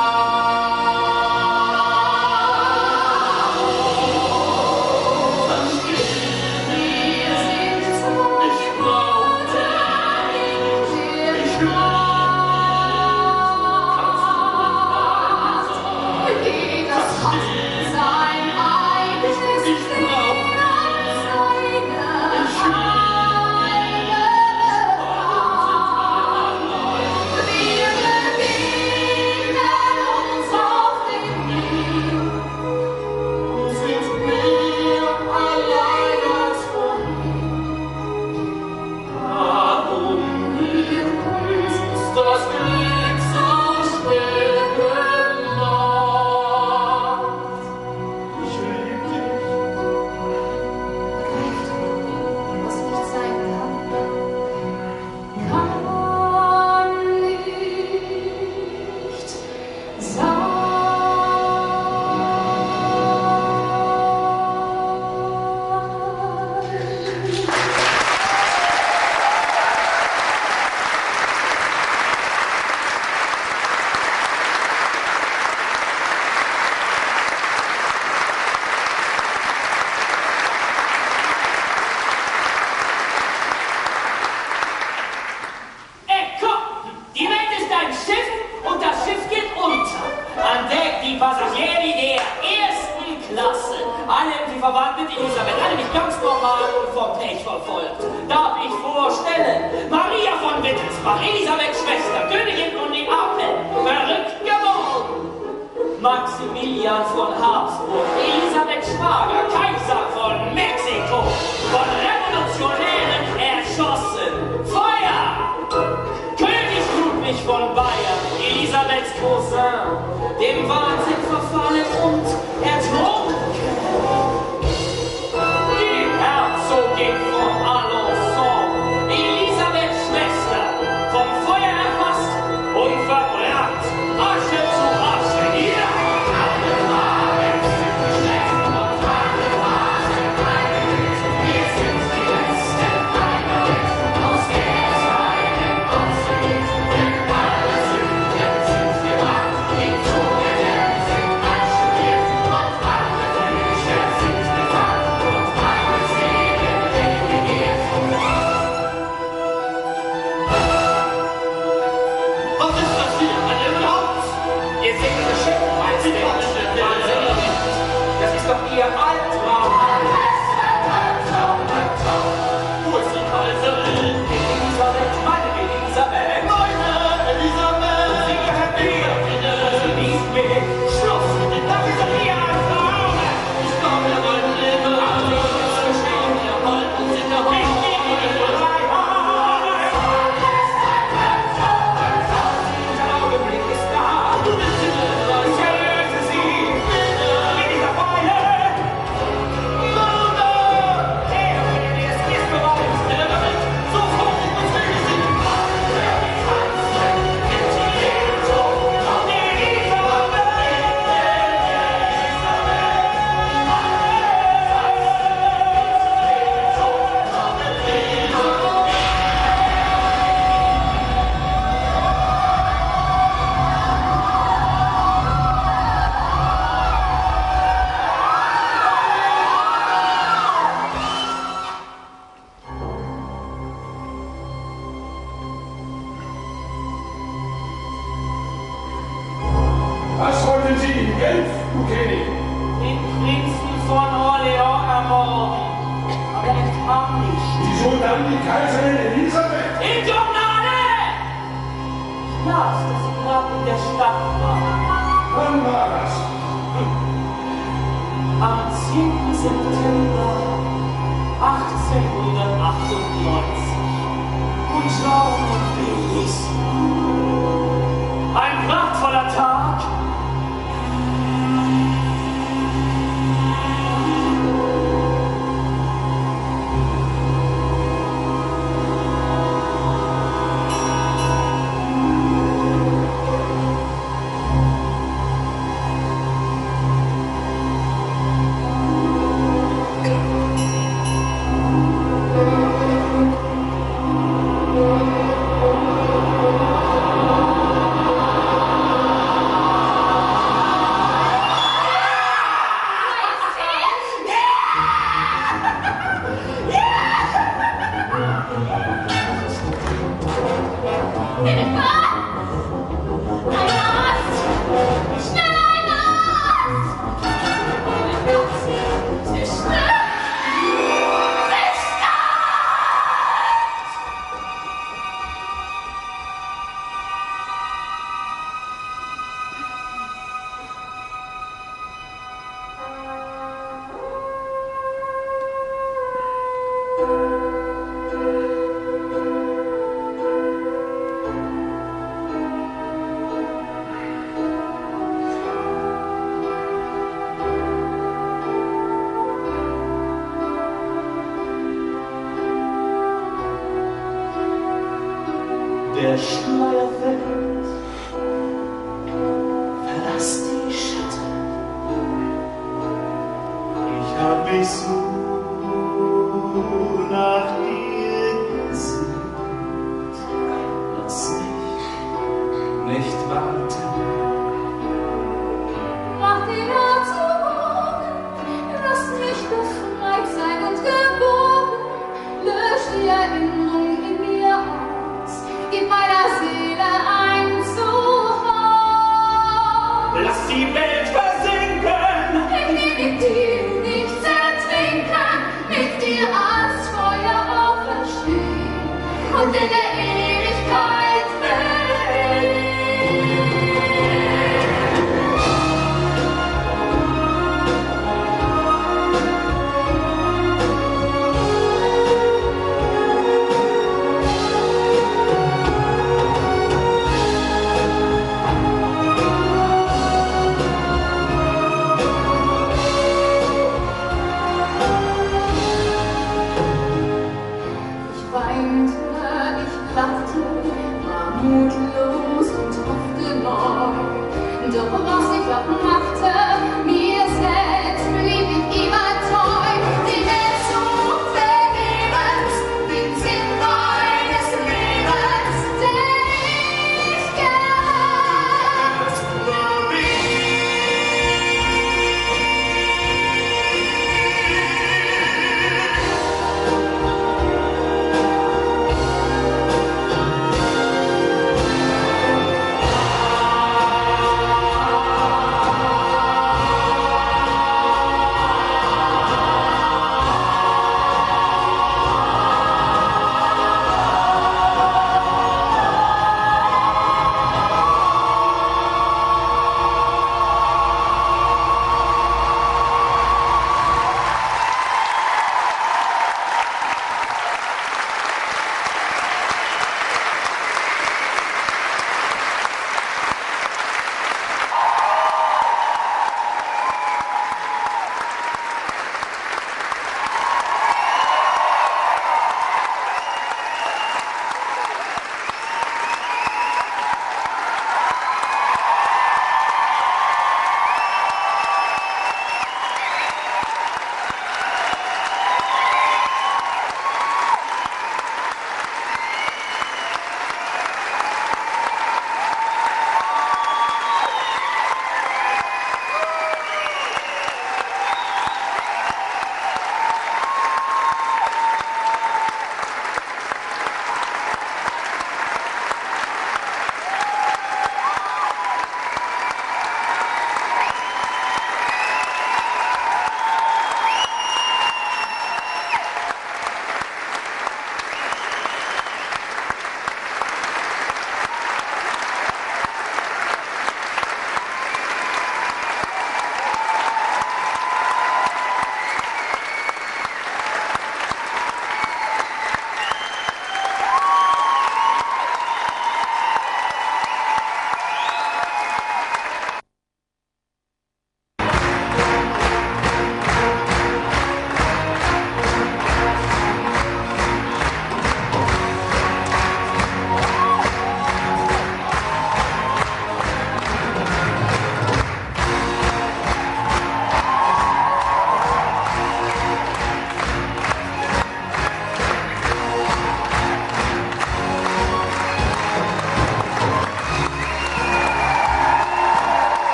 verwandt mit Elisabeth, alle nicht ganz normal und vom Pech verfolgt. Darf ich vorstellen, Maria von Wittelsbach, Elisabeths Schwester, Königin von Neapel, verrückt geworden. Maximilian von Habsburg, Elisabeths Schwager, Kaiser von Mexiko, von Revolutionären erschossen. Feuer! König Ludwig von Bayern, Elisabeths Cousin, dem Wahnsinn verfallen und ertrunken. Die Herzogin von Alençon, Elisabeths Schwester, vom Feuer erfasst und verbrannt. Asche zu Asche, hier! Alle Wagen sind schlecht und alle Wagen heilig. Wir sind die letzten Einheit, aus der es einen ausgeht. Denn alle Sünden sind gemacht, die Tugenden sind einstudiert und alle Bücher sind gefangen und alle Segen regiert. Was ist das hier? Ein Irrenhaus? Ihr seht das Schiff, Wahnsinnig. Das ist doch Ihr Albtraum. Wo ist die Kaiserin? Elisabeth, meine Elisabeth. Meine Elisabeth! Sie gehört mir. Sie liebt mich. Schluss. Das ist doch Ihr Albtraum. Ich glaube, er wollte leben. Wir wollten sich erholen. Der Augenblick ist da. Du bist in der Reise. Ich erlöse Sie. Mit dieser Beine. Es ist bereit. Sofort, ich bezwinge sie. Was wollten Sie in Genf, du König? Den Prinzen von Orléans ermorden. Aber er kam nicht. Wieso dann die Kaiserin Elisabeth? In Gnade! Ich las, dass sie gerade in der Stadt war. Wann war das? Am 10. September 1898. Und schau, wie ist. Ein prachtvoller Tag. Der Schleier fällt, verlass die Schatten. Ich hab mich so nach dir gesehnt. Lass mich nicht warten. Mach den Atem hoch, lass mich befreit sein und geboren. Lösch die Erinnerung in mir aus, gib meiner Seele ein Zuhause. Lass die Welt versinken. Definitiv nicht zerteilen.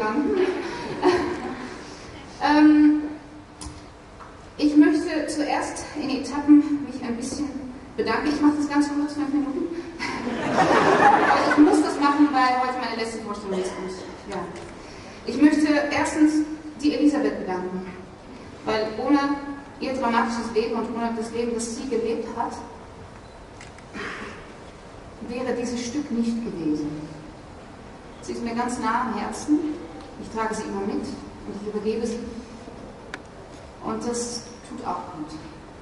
verstanden. Ich möchte zuerst in Etappen mich ein bisschen bedanken. Ich mache das ganz kurz, 5 Minuten. Aber ich muss das machen, weil heute meine letzte Vorstellung ist. Ja. Ich möchte erstens die Elisabeth bedanken, weil ohne ihr dramatisches Leben und ohne das Leben, das sie gelebt hat, wäre dieses Stück nicht gewesen. Sie ist mir ganz nah am Herzen. Ich trage sie immer mit und ich übergebe sie. Und das tut auch gut.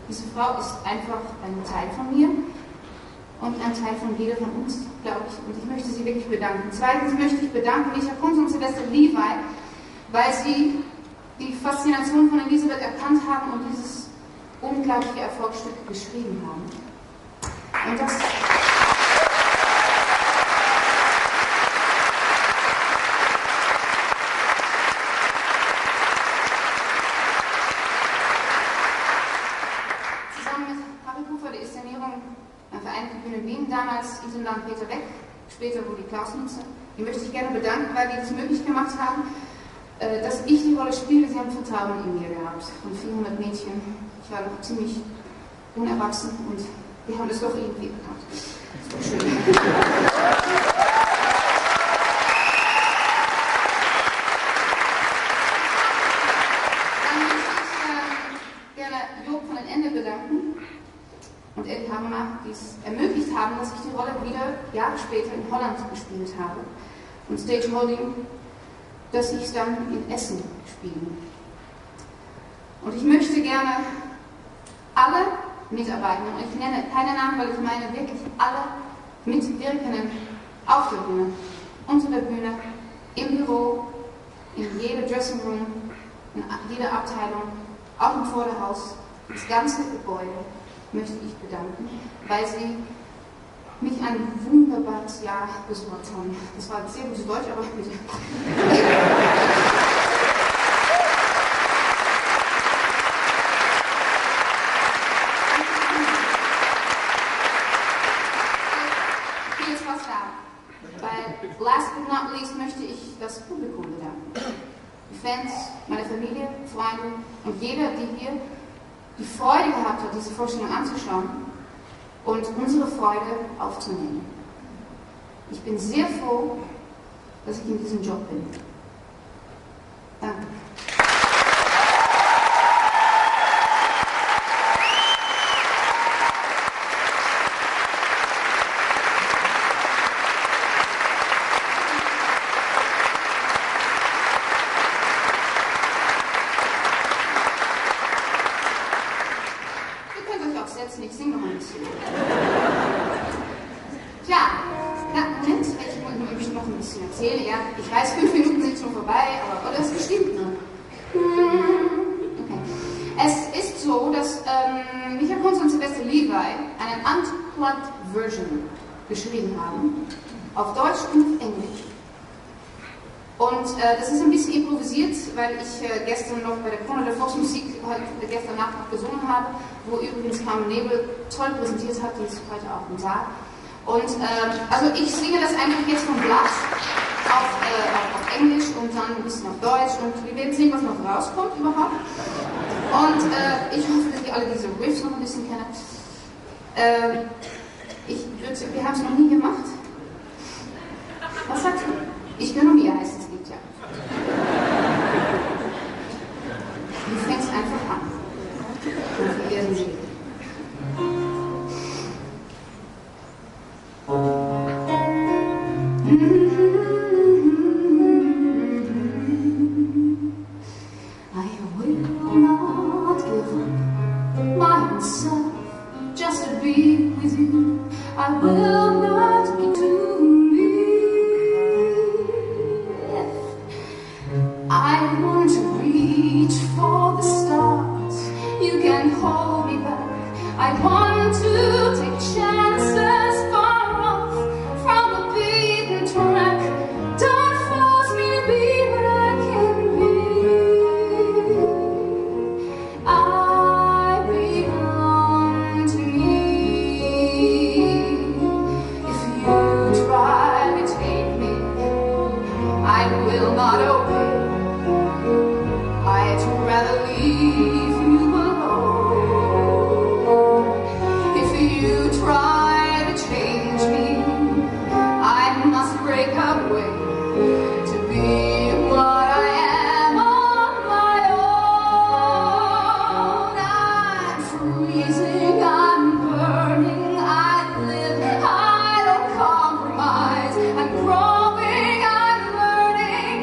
Diese Frau ist einfach ein Teil von mir und ein Teil von jeder von uns, glaube ich. Und ich möchte sie wirklich bedanken. Zweitens möchte ich bedanken Micha Kunz und Silvester Levi, weil sie die Faszination von Elisabeth erkannt haben und dieses unglaubliche Erfolgsstück geschrieben haben. Und das... Damals Isenland Peter Beck, später Rudi Klausnitzer. Die möchte ich gerne bedanken, weil die das möglich gemacht haben, dass ich die Rolle spiele. Sie haben Vertrauen in mir gehabt. Von 400 Mädchen. Ich war noch ziemlich unerwachsen und wir haben das doch irgendwie gehabt. Das war schön. Dann möchte ich gerne Job von den Ende bedanken. Und Eddie Habermas, die es ermöglicht haben, dass ich die Rolle wieder Jahre später in Holland gespielt habe. Und Stage Holding, dass ich es dann in Essen spiele. Und ich möchte gerne alle Mitarbeiter, und ich nenne keine Namen, weil ich meine wirklich alle Mitwirkenden auf der Bühne, unter der Bühne, im Büro, in jeder Dressing Room, in jeder Abteilung, auch im Vorderhaus, das ganze Gebäude, möchte ich bedanken, weil sie mich ein wunderbares Jahr besorgt haben. Das war sehr gutes Deutsch, aber bitte. Ich will jetzt was sagen, weil last but not least möchte ich das Publikum bedanken. Die Fans, meine Familie, Freunde und jeder, die hier die Freude gehabt hat, diese Vorstellung anzuschauen und unsere Freude aufzunehmen. Ich bin sehr froh, dass ich in diesem Job bin. Danke. Ich singe noch ein bisschen. Tja, Moment, ich möchte noch ein bisschen erzählen. Ja, ich weiß, 5 Minuten sind schon vorbei, aber das bestimmt noch. Okay. Es ist so, dass Micha Kunz und Silvester Levi eine Unplugged Version geschrieben haben, auf Deutsch und auf Englisch. Und das ist ein bisschen improvisiert, weil ich gestern noch bei der Krone der Volksmusik gestern Nacht noch gesungen habe, wo übrigens Carmen Nebel toll präsentiert hat, die ist heute auch im Saal. Und also ich singe das einfach jetzt vom Blatt auf Englisch und dann ein bisschen auf Deutsch und wir werden sehen, was noch rauskommt überhaupt. Und ich hoffe, dass ihr alle diese Riffs noch ein bisschen kennt. Wir haben es noch nie gemacht. Was sagst du? Ich gönne mir, heißt das Lied, ja. Du fängst einfach an. Und wir werden sehen. I will not give up myself just to be with you. I will not be too I will not obey. I'd rather leave you alone. If you try to change me, I must break away to be what I am on my own. I'm freezing, I'm burning, I live, I don't compromise. I'm growing, I'm learning,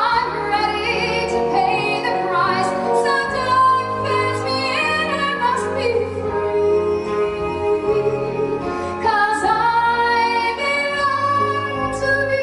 I'm ready to pay the price. Such life fits me in, I must be free. 'Cause I belong to be.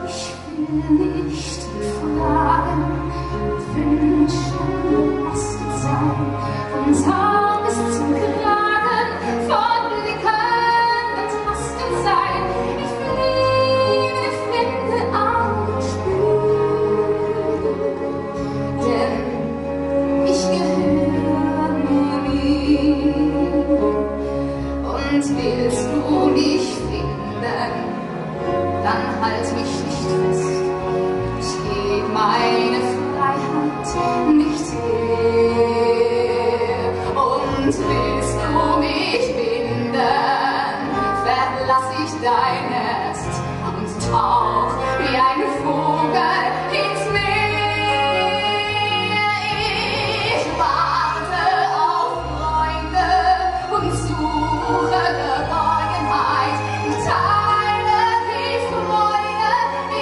Ich will nicht fragen, wünschen, belastet sein, von Saum bis zum Kragen, von Blicken betastet sein. Ich liebe, finde, anspüren, denn ich gehöre nur mir. Und willst du mich finden, dann halt mich nicht fest. Ich geb meine Freiheit nicht her. Und willst du mich binden, verlass ich dein Nest und tauch wie ein Vogel ins Meer. Ich warte auf Freunde und suche Geborgenheit. Teile die Freude,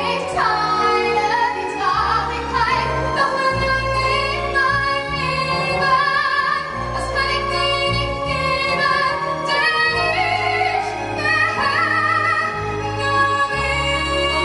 ich teile die Traurigkeit. Doch wenn ein Leben, das kann ich dir nicht geben, denn ich gehöre nur mir.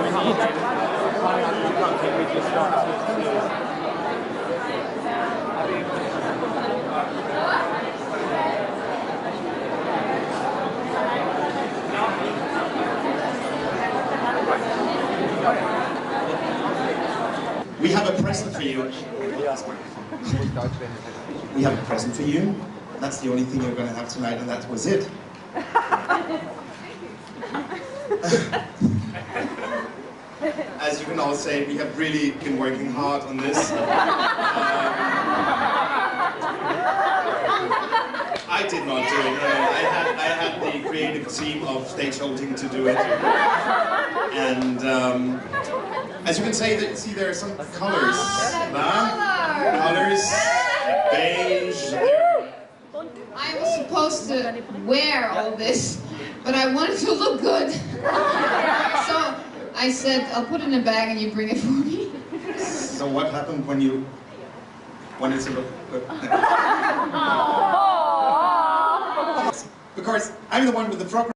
We have a present for you. We have a present for you. That's the only thing you're going to have tonight, and that was it. As you can all say, we have really been working hard on this. I did not do it. I had the creative team of Stage Holding to do it. And as you can see, there are some colors. Colors, beige. I was supposed to wear all this, but I wanted to look good. So I said, I'll put it in a bag and you bring it for me. So what happened when you wanted to look good? Because I'm the one with the program.